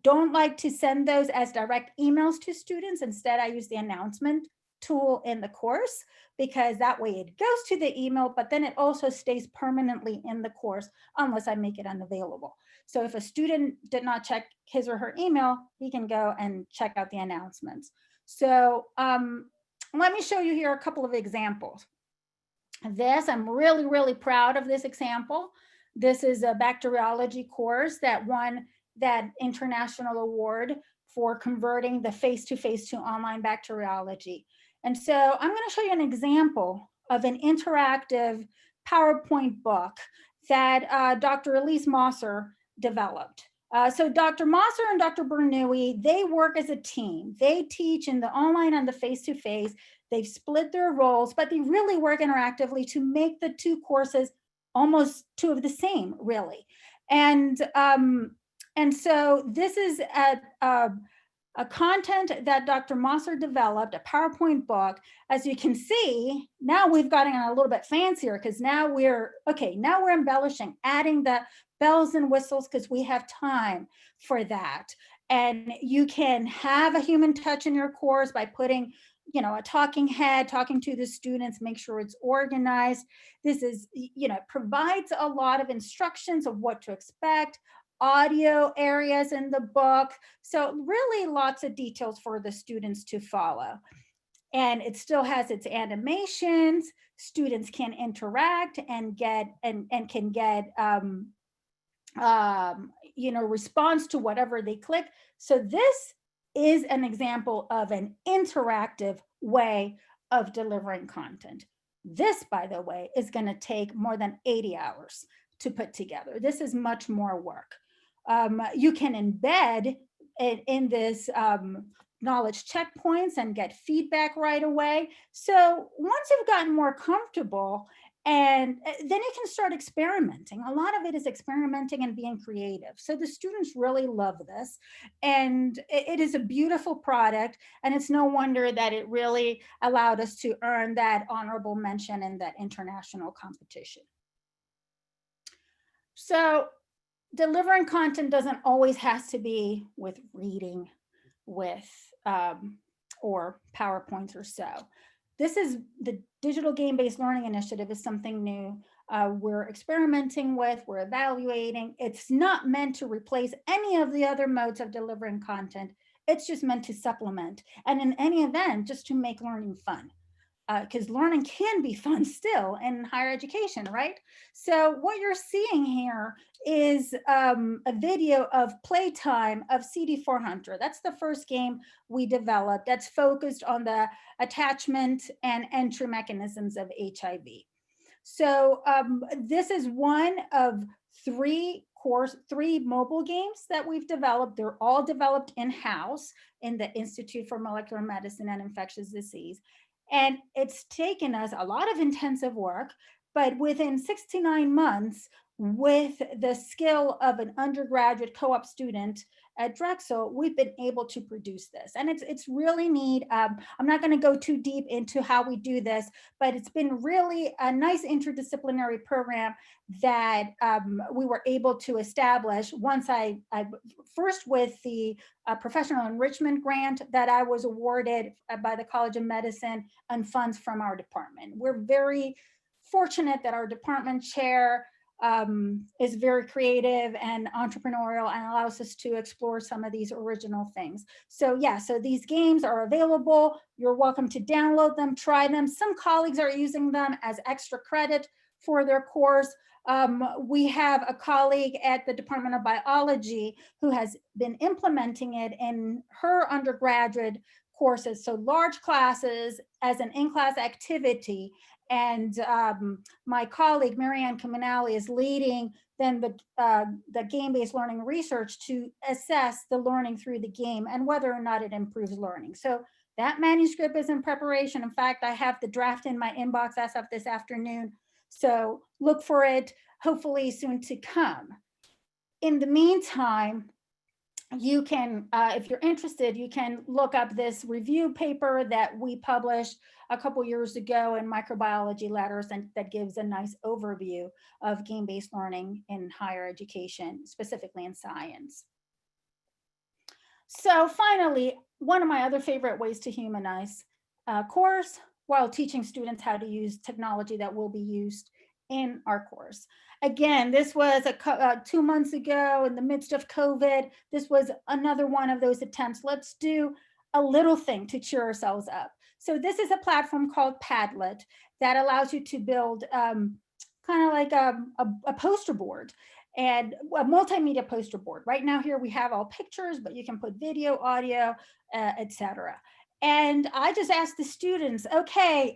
don't like to send those as direct emails to students. Instead, I use the announcement tool in the course, because that way it goes to the email, but then it also stays permanently in the course unless I make it unavailable. So if a student did not check his or her email, he can go and check out the announcements. So let me show you here a couple of examples. I'm really, really proud of this example. This is a bacteriology course that won that international award for converting the face-to-face to online bacteriology. And so I'm going to show you an example of an interactive PowerPoint book that Dr. Elise Mosser developed. So Dr. Mosser and Dr. Bernoulli, they work as a team. They teach in the online and the face-to-face. They've split their roles, but they really work interactively to make the two courses almost two of the same, really. And so this is a content that Dr. Mosser developed, a PowerPoint book. As you can see, now we've gotten a little bit fancier because now we're embellishing, adding the bells and whistles because we have time for that. And you can have a human touch in your course by putting, a talking head, talking to the students, make sure it's organized. This is, provides a lot of instructions of what to expect, audio areas in the book. So really lots of details for the students to follow. And it still has its animations. Students can interact and get and can get response to whatever they click. So this is an example of an interactive way of delivering content. This, by the way, is going to take more than 80 hours to put together. This is much more work. You can embed it in this knowledge checkpoints and get feedback right away. So once you've gotten more comfortable, and then you can start experimenting. A lot of it is experimenting and being creative. So the students really love this. And it is a beautiful product. And it's no wonder that it really allowed us to earn that honorable mention in that international competition. So delivering content doesn't always have to be with reading, with or PowerPoints or so. This is the digital game-based learning initiative is something new we're experimenting with, we're evaluating. It's not meant to replace any of the other modes of delivering content. It's just meant to supplement. And in any event, just to make learning fun. Because learning can be fun still in higher education, right? So what you're seeing here is a video of playtime of CD400. That's the first game we developed that's focused on the attachment and entry mechanisms of HIV. So this is one of three mobile games that we've developed. They're all developed in-house in the Institute for Molecular Medicine and Infectious Disease. And it's taken us a lot of intensive work, but within 6 to 9 months, with the skill of an undergraduate co-op student at Drexel, we've been able to produce this. And it's really neat. I'm not going to go too deep into how we do this, but it's been really a nice interdisciplinary program that we were able to establish once I first with the professional enrichment grant that I was awarded by the College of Medicine and funds from our department. We're very fortunate that our department chair is very creative and entrepreneurial and allows us to explore some of these original things. So yeah, so these games are available. You're welcome to download them, try them. Some colleagues are using them as extra credit for their course. We have a colleague at the Department of Biology who has been implementing it in her undergraduate courses. So large classes as an in-class activity. And my colleague, Marianne Caminali, is leading then the game-based learning research to assess the learning through the game and whether or not it improves learning. So that manuscript is in preparation. In fact, I have the draft in my inbox as of this afternoon. So look for it, hopefully soon to come. In the meantime, you can, if you're interested, you can look up this review paper that we published a couple years ago in Microbiology Letters, and that gives a nice overview of game-based learning in higher education, specifically in science. So finally, one of my other favorite ways to humanize a course while teaching students how to use technology that will be used in our course. Again, this was 2 months ago in the midst of COVID. This was another one of those attempts. Let's do a little thing to cheer ourselves up. So this is a platform called Padlet that allows you to build kind of like a poster board and a multimedia poster board. Right now here we have all pictures, but you can put video, audio, etc. And I just asked the students, okay,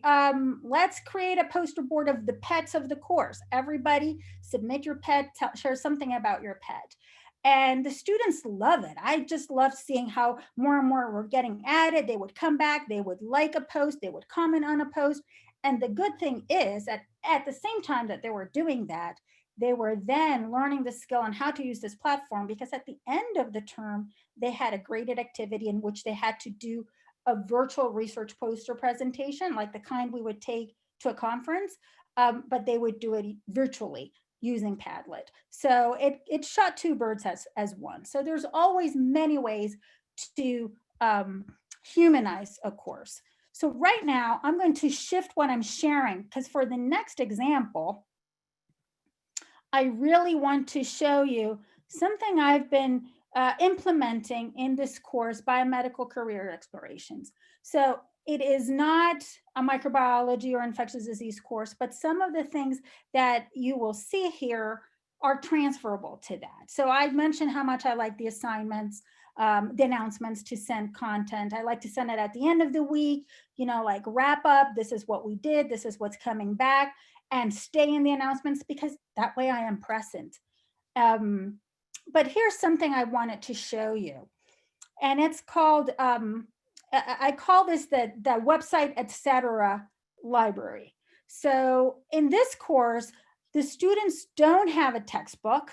let's create a poster board of the pets of the course. Everybody submit your pet, share something about your pet. And the students love it. I just love seeing how more and more were getting added. They would come back, they would like a post, they would comment on a post. And the good thing is that at the same time that they were doing that, they were then learning the skill on how to use this platform, because at the end of the term, they had a graded activity in which they had to do a virtual research poster presentation, like the kind we would take to a conference, but they would do it virtually using Padlet. So it shot two birds as one. So there's always many ways to humanize a course. So right now I'm going to shift what I'm sharing, because for the next example, I really want to show you something I've been implementing in this course, Biomedical Career Explorations. So it is not a microbiology or infectious disease course, but some of the things that you will see here are transferable to that. So I mentioned how much I like the assignments, the announcements to send content. I like to send it at the end of the week, you know, like wrap up, this is what we did, this is what's coming back, and stay in the announcements because that way I am present. But here's something I wanted to show you. And it's called, I call this the website, etc. library. So in this course, the students don't have a textbook.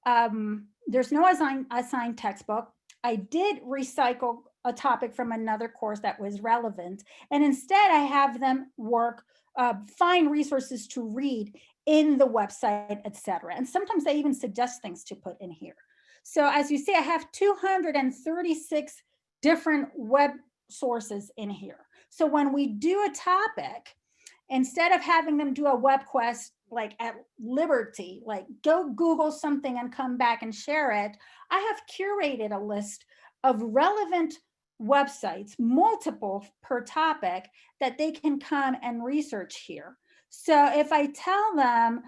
There's no assigned textbook. I did recycle a topic from another course that was relevant. And instead I have them work, find resources to read in the website, etc. And sometimes I even suggest things to put in here. So as you see, I have 236 different web sources in here. So when we do a topic, instead of having them do a web quest like at liberty, like go Google something and come back and share it, I have curated a list of relevant websites, multiple per topic, that they can come and research here. So if I tell them,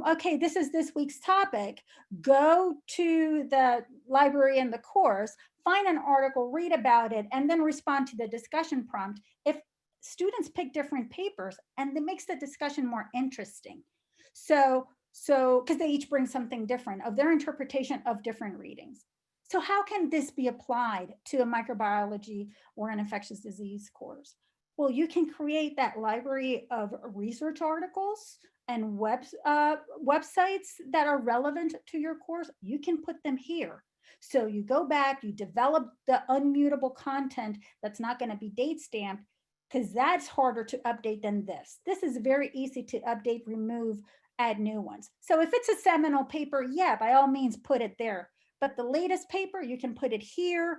okay, this is this week's topic, go to the library in the course, find an article, read about it, and then respond to the discussion prompt. If students pick different papers, and it makes the discussion more interesting. So because they each bring something different of their interpretation of different readings. So how can this be applied to a microbiology or an infectious disease course? Well, you can create that library of research articles and websites that are relevant to your course. You can put them here. So you go back, you develop the unmutable content that's not going to be date stamped, because that's harder to update than this. This is very easy to update, remove, add new ones. So if it's a seminal paper, yeah, by all means, put it there. But the latest paper, you can put it here,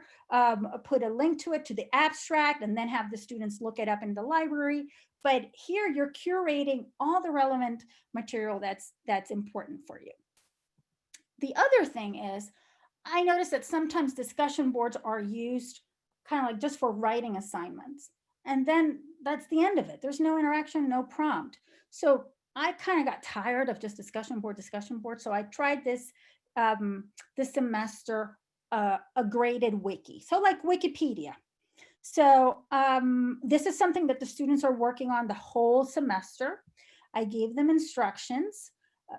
put a link to it, to the abstract, and then have the students look it up in the library. But here you're curating all the relevant material that's important for you. The other thing is, I noticed that sometimes discussion boards are used kind of like just for writing assignments. And then that's the end of it. There's no interaction, no prompt. So I kind of got tired of just discussion board. So I tried this this semester, a graded wiki. So like Wikipedia. So this is something that the students are working on the whole semester. I gave them instructions.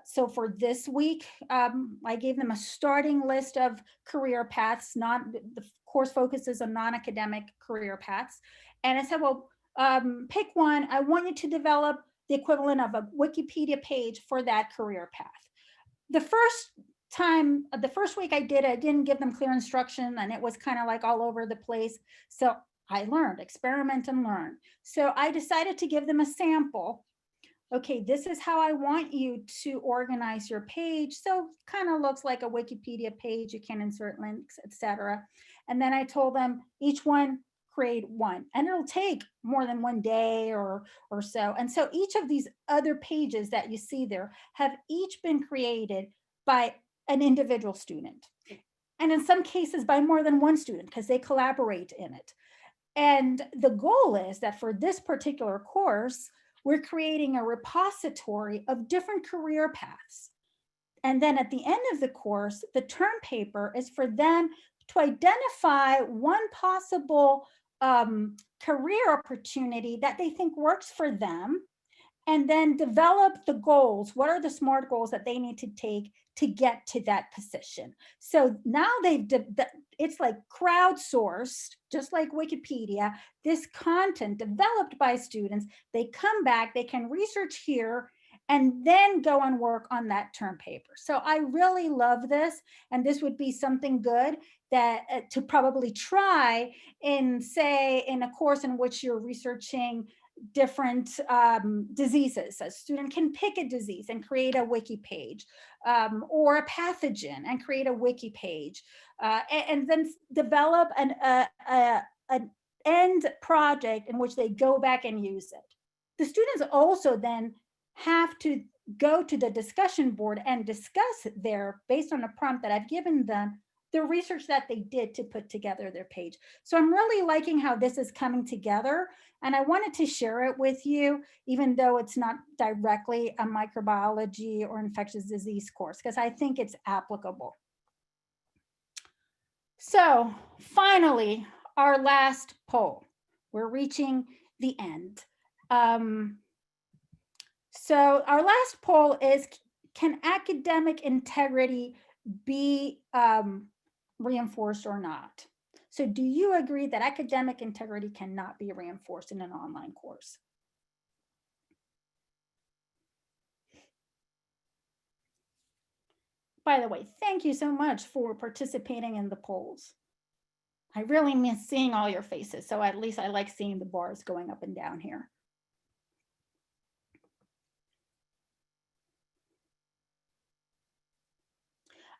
So for this week, I gave them a starting list of career paths. The course focuses on non-academic career paths. And I said, well, pick one. I want you to develop the equivalent of a Wikipedia page for that career path. The first week I didn't give them clear instruction, and it was kind of like all over the place. So I learned, experiment and learn. So I decided to give them a sample. Okay, this is how I want you to organize your page. So kind of looks like a Wikipedia page. You can insert links, etc. And then I told them each one create one, and it'll take more than one day or so. And so each of these other pages that you see there have each been created by an individual student. And in some cases by more than one student, because they collaborate in it. And the goal is that for this particular course, we're creating a repository of different career paths. And then at the end of the course, the term paper is for them to identify one possible career opportunity that they think works for them, and then develop the goals. What are the SMART goals that they need to take to get to that position? So now it's like crowdsourced, just like Wikipedia, this content developed by students. They come back, they can research here, and then go and work on that term paper. So I really love this, and this would be something good that to probably try in, say, in a course in which you're researching different diseases. A student can pick a disease and create a wiki page, or a pathogen and create a wiki page, and then develop an end project in which they go back and use it. The students also then have to go to the discussion board and discuss based on a prompt that I've given them, the research that they did to put together their page. So I'm really liking how this is coming together, and I wanted to share it with you, even though it's not directly a microbiology or infectious disease course, because I think it's applicable. So finally, our last poll. We're reaching the end. So our last poll is, can academic integrity be reinforced or not? So do you agree that academic integrity cannot be reinforced in an online course? By the way, thank you so much for participating in the polls. I really miss seeing all your faces, so at least I like seeing the bars going up and down here.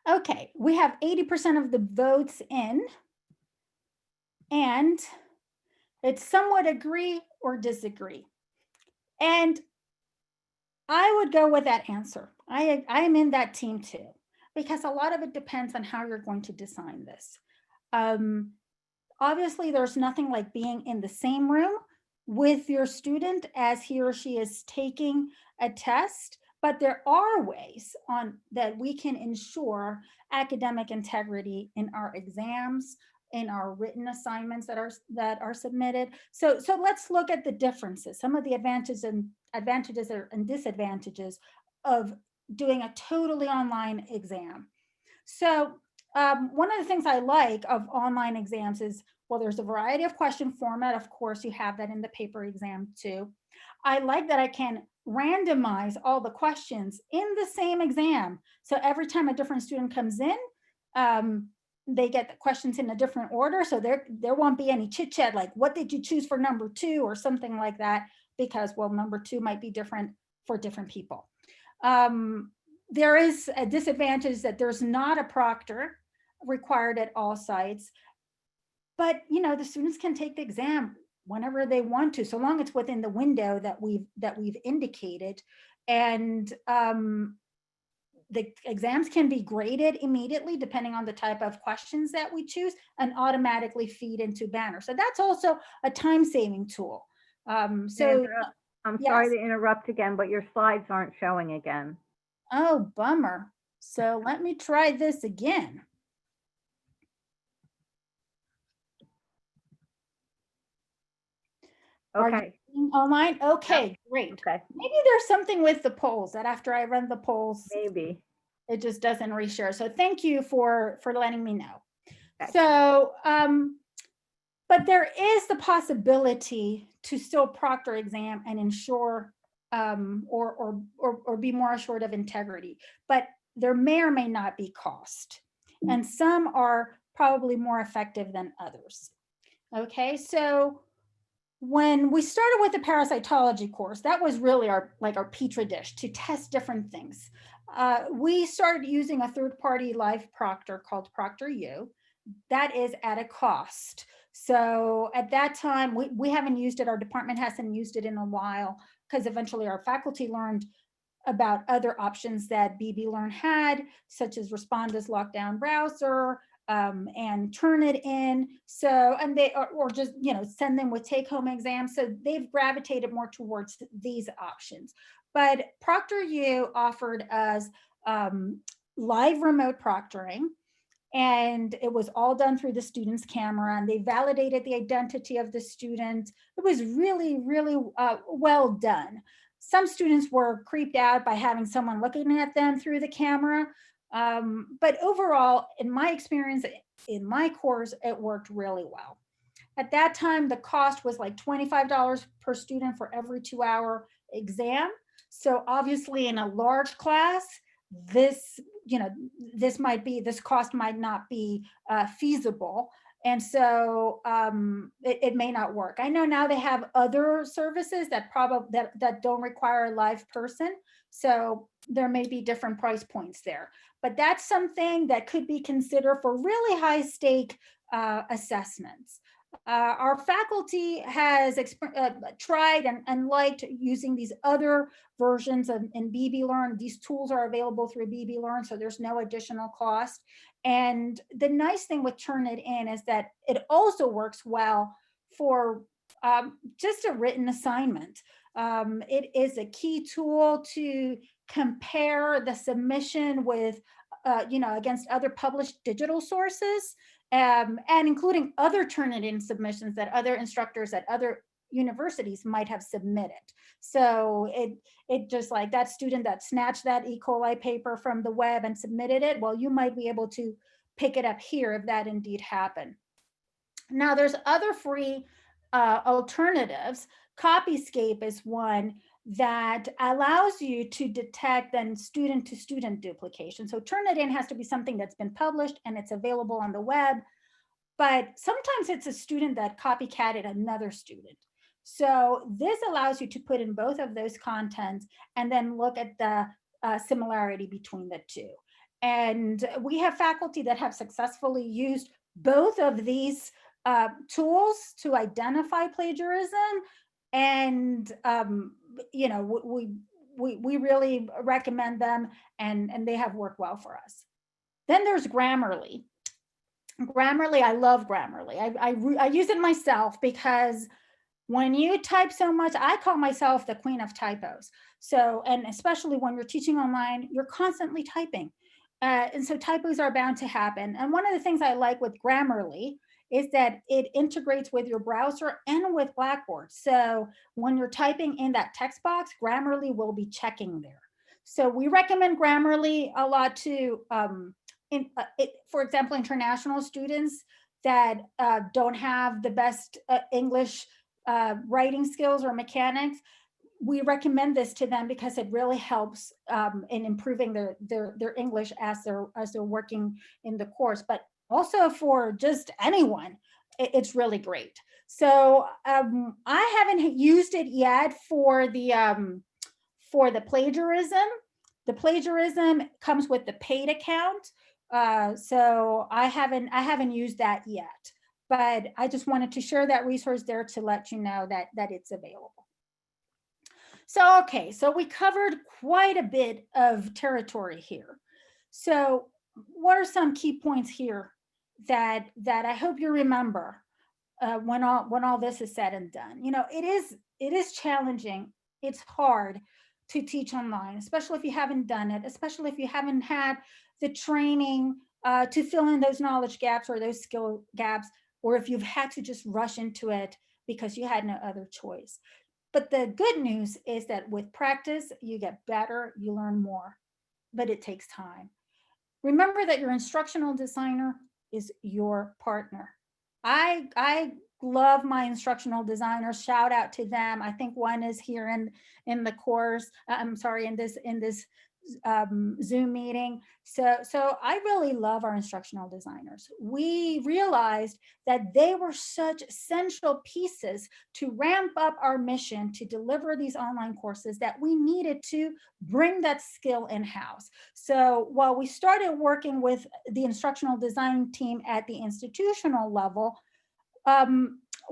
Okay, we have 80% of the votes in, and it's somewhat agree or disagree. And I would go with that answer. I am in that team too, because a lot of it depends on how you're going to design this. Obviously, there's nothing like being in the same room with your student as he or she is taking a test, but there are ways that we can ensure academic integrity in our exams, in our written assignments that are submitted. So let's look at the differences, some of the advantages and disadvantages of doing a totally online exam. So one of the things I like of online exams is, well, there's a variety of question format. Of course, you have that in the paper exam too. I like that I can randomize all the questions in the same exam. So every time a different student comes in, they get the questions in a different order. So there won't be any chit chat like, what did you choose for number 2 or something like that? Because, well, number 2 might be different for different people. There is a disadvantage that there's not a proctor required at all sites, but the students can take the exam whenever they want to, so long it's within the window that we've indicated. And the exams can be graded immediately depending on the type of questions that we choose, and automatically feed into Banner. So that's also a time-saving tool. Sandra, I'm Yes. sorry to interrupt again, but your slides aren't showing again. Oh, bummer. So let me try this again. Are you Okay, seeing online? Okay, great. okay, Maybe there's something with the polls that after I run the polls, maybe. it just doesn't reshare. So thank you for letting me know. Okay. So, but there is the possibility to still proctor exam and ensure or be more assured of integrity, but there may or may not be cost. And some are probably more effective than others. Okay, so when we started with the parasitology course, that was really our petri dish to test different things. We started using a third-party live proctor called ProctorU. That is at a cost. So at that time, we haven't used it. Our department hasn't used it in a while because eventually our faculty learned about other options that BBLearn had, such as Responda's lockdown browser, and Turnitin. So, and they, or just, send them with take-home exams. So they've gravitated more towards these options. But ProctorU offered us live remote proctoring, and it was all done through the student's camera, and they validated the identity of the student. It was really, really well done. Some students were creeped out by having someone looking at them through the camera. But overall, in my experience, in my course, it worked really well. At that time, the cost was like $25 per student for every 2-hour exam. So obviously in a large class, this cost might not be feasible. And so it may not work. I know now they have other services that that don't require a live person. So there may be different price points there, but that's something that could be considered for really high stake assessments. Our faculty has tried and liked using these other versions in BBLearn. These tools are available through BBLearn, so there's no additional cost. And the nice thing with Turnitin is that it also works well for just a written assignment. It is a key tool to compare the submission with, against other published digital sources, and including other Turnitin submissions that other instructors at other universities might have submitted. So it just like that student that snatched that E. coli paper from the web and submitted it, well, you might be able to pick it up here if that indeed happened. Now there's other free alternatives. Copyscape is one that allows you to detect then student to student duplication. So Turnitin has to be something that's been published and it's available on the web, but sometimes it's a student that copycatted another student. So this allows you to put in both of those contents and then look at the similarity between the two. And we have faculty that have successfully used both of these tools to identify plagiarism, and we really recommend them, and they have worked well for us. Then there's Grammarly. Grammarly, I love Grammarly. I use it myself because when you type so much, I call myself the queen of typos. So, and especially when you're teaching online, you're constantly typing. And so typos are bound to happen. And one of the things I like with Grammarly is that it integrates with your browser and with Blackboard. So when you're typing in that text box, Grammarly will be checking there. So we recommend Grammarly a lot to, for example, international students that don't have the best English writing skills or mechanics. We recommend this to them because it really helps in improving their English as they're working in the course. But also for just anyone, it's really great. So I haven't used it yet for the plagiarism. The plagiarism comes with the paid account, so I haven't used that yet. But I just wanted to share that resource there to let you know that it's available. So, okay, so we covered quite a bit of territory here. So what are some key points here that I hope you remember when all this is said and done? It is challenging it's hard to teach online, especially if you haven't done it, especially if you haven't had the training to fill in those knowledge gaps or those skill gaps, or if you've had to just rush into it because you had no other choice. But the good news is that with practice, you get better, you learn more, but it takes time. Remember that your instructional designer is your partner. I love my instructional designers. Shout out to them. I think one is here in the course. I'm sorry, in this Zoom meeting. So I really love our instructional designers. We realized that they were such essential pieces to ramp up our mission to deliver these online courses that we needed to bring that skill in-house. So while we started working with the instructional design team at the institutional level,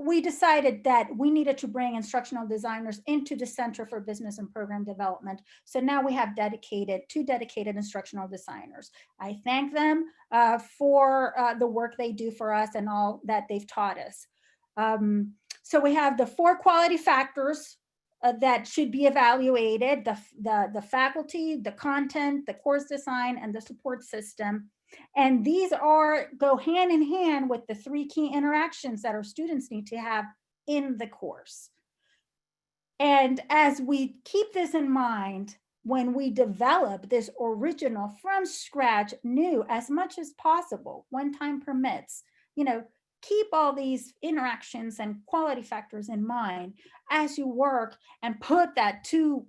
we decided that we needed to bring instructional designers into the Center for Business and Program Development. So now we have two dedicated instructional designers. I thank them for the work they do for us and all that they've taught us. So we have the 4 quality factors that should be evaluated: the faculty, the content, the course design, and the support system. And these go hand in hand with the 3 key interactions that our students need to have in the course. And as we keep this in mind, when we develop this original from scratch, new as much as possible, when time permits, keep all these interactions and quality factors in mind as you work and put that 2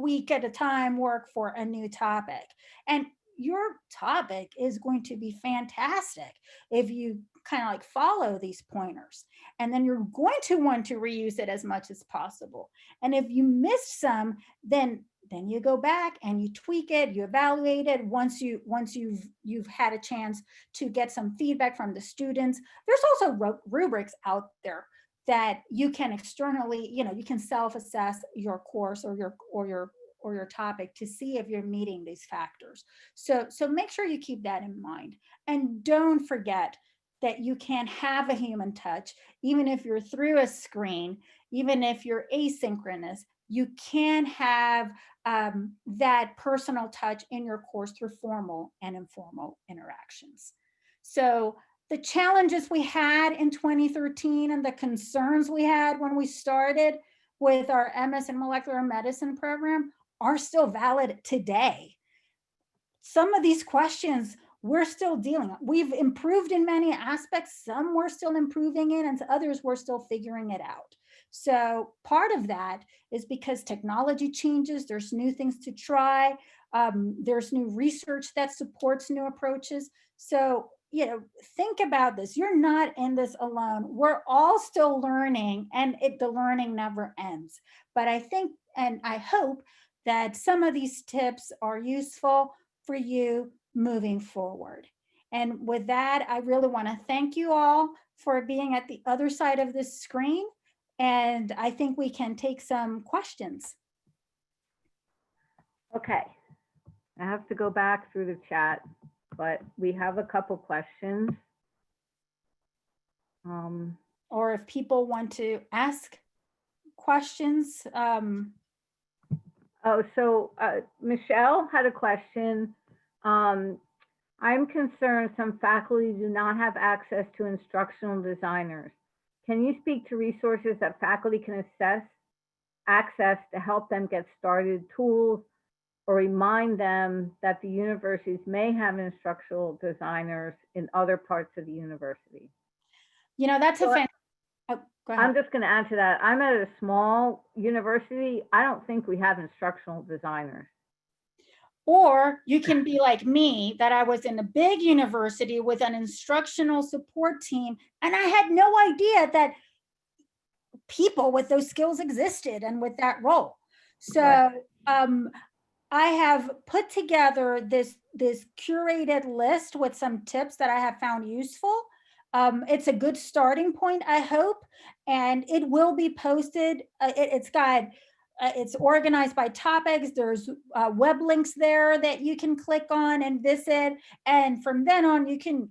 week at a time work for a new topic. And your topic is going to be fantastic if you kind of like follow these pointers, and then you're going to want to reuse it as much as possible. And if you miss some, then you go back and you tweak it, you evaluate it. Once you've had a chance to get some feedback from the students. There's also rubrics out there that you can externally, you can self-assess your course or your topic to see if you're meeting these factors. So make sure you keep that in mind. And don't forget that you can have a human touch, even if you're through a screen, even if you're asynchronous, you can have that personal touch in your course through formal and informal interactions. So the challenges we had in 2013 and the concerns we had when we started with our MS in Molecular Medicine program are still valid today. Some of these questions we're still dealing with. We've improved in many aspects. Some we're still improving in, and others we're still figuring it out. So part of that is because technology changes. There's new things to try. There's new research that supports new approaches. So, think about this. You're not in this alone. We're all still learning, and the learning never ends. But I think, and I hope that some of these tips are useful for you moving forward. And with that, I really want to thank you all for being at the other side of this screen. And I think we can take some questions. Okay, I have to go back through the chat, but we have a couple questions. Or if people want to ask questions. Michelle had a question. I'm concerned some faculty do not have access to instructional designers. Can you speak to resources that faculty can access to help them get started, tools, or remind them that the universities may have instructional designers in other parts of the university? That's so go ahead. I'm just going to add to that. I'm at a small university. I don't think we have instructional designers. Or you can be like me, that I was in a big university with an instructional support team, and I had no idea that people with those skills existed and with that role. So right. I have put together this curated list with some tips that I have found useful. It's a good starting point, I hope, and it will be posted. It's organized by topics. There's web links there that you can click on and visit. And from then on, you can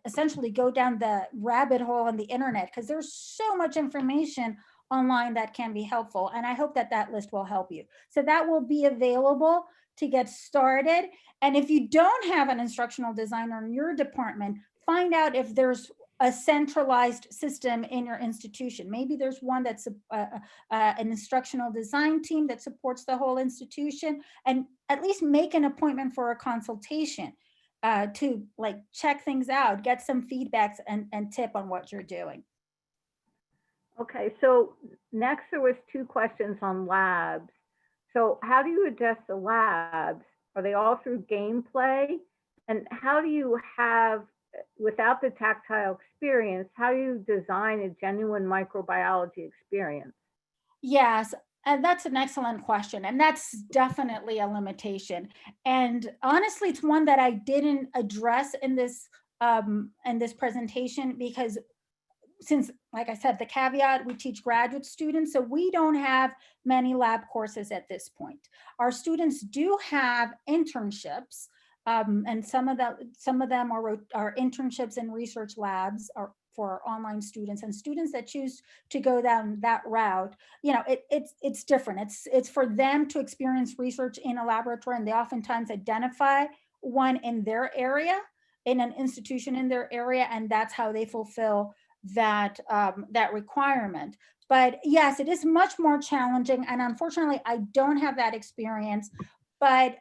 essentially go down the rabbit hole on the internet, because there's so much information online that can be helpful. And I hope that that list will help you. So that will be available to get started. And if you don't have an instructional designer in your department, find out if there's a centralized system in your institution. Maybe there's one that's an instructional design team that supports the whole institution, and at least make an appointment for a consultation to like check things out, get some feedbacks and tip on what you're doing. Okay, so next there was 2 questions on labs. So how do you adjust the labs? Are they all through gameplay? And how do you have, without the tactile experience, how do you design a genuine microbiology experience? Yes, and that's an excellent question. And that's definitely a limitation. And honestly, it's one that I didn't address in this presentation, because since, like I said, the caveat, we teach graduate students, so we don't have many lab courses at this point. Our students do have internships, and some of them are internships in research labs or for online students, and students that choose to go down that route. You know, it's different. It's for them to experience research in a laboratory, and they oftentimes identify one in their area, in an institution in their area, and that's how they fulfill that requirement. But yes, it is much more challenging, and unfortunately I don't have that experience. But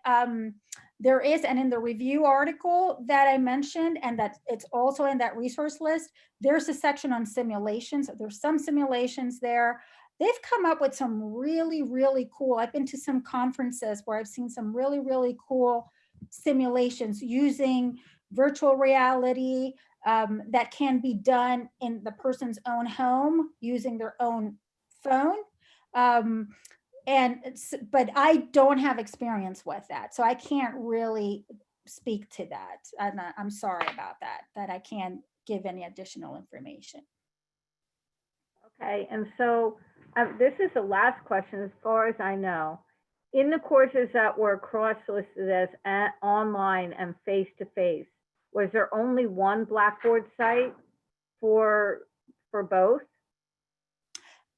there is, and in the review article that I mentioned, and that it's also in that resource list, there's a section on simulations. There's some simulations there. They've come up with some really, really cool, I've been to some conferences where I've seen some really, really cool simulations using virtual reality, that can be done in the person's own home using their own phone. But I don't have experience with that, so I can't really speak to that. And I'm sorry about that I can't give any additional information. Okay, and so this is the last question as far as I know. In the courses that were cross-listed as online and face-to-face, was there only one Blackboard site for both?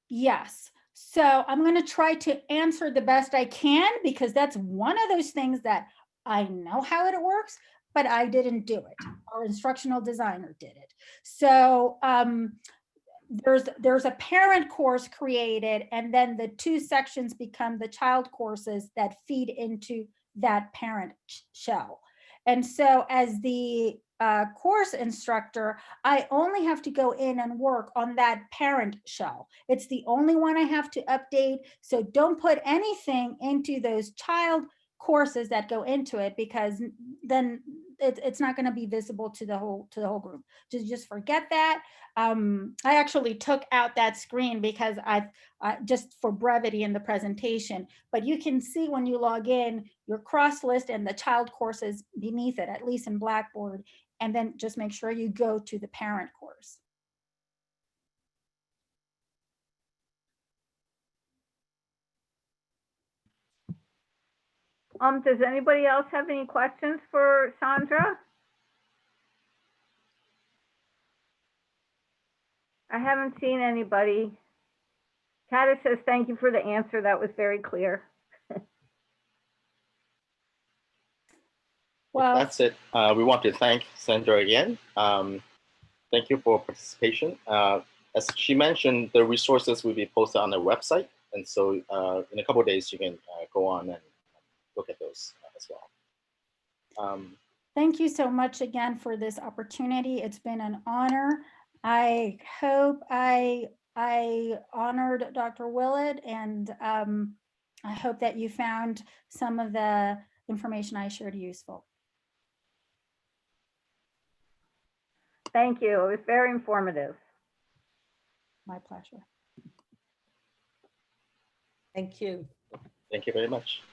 Yes. So I'm going to try to answer the best I can, because that's one of those things that I know how it works, but I didn't do it. Our instructional designer did it. So there's a parent course created, and then the 2 sections become the child courses that feed into that parent shell. And so as the course instructor, I only have to go in and work on that parent shell. It's the only one I have to update. So don't put anything into those child courses that go into it, because then it's not going to be visible to the whole group. Just forget that. I actually took out that screen because I just for brevity in the presentation, but you can see when you log in your cross list and the child courses beneath it, at least in Blackboard, and then just make sure you go to the parent course. Does anybody else have any questions for Sandra? I haven't seen anybody. Kata says, thank you for the answer. That was very clear. Well, That's it. We want to thank Sandra again. Thank you for participation. As she mentioned, the resources will be posted on the website. And so in a couple of days, you can go on and look at those as well. Thank you so much again for this opportunity. It's been an honor. I hope I honored Dr. Willett, and I hope that you found some of the information I shared useful. Thank you. It was very informative. My pleasure. Thank you. Thank you very much.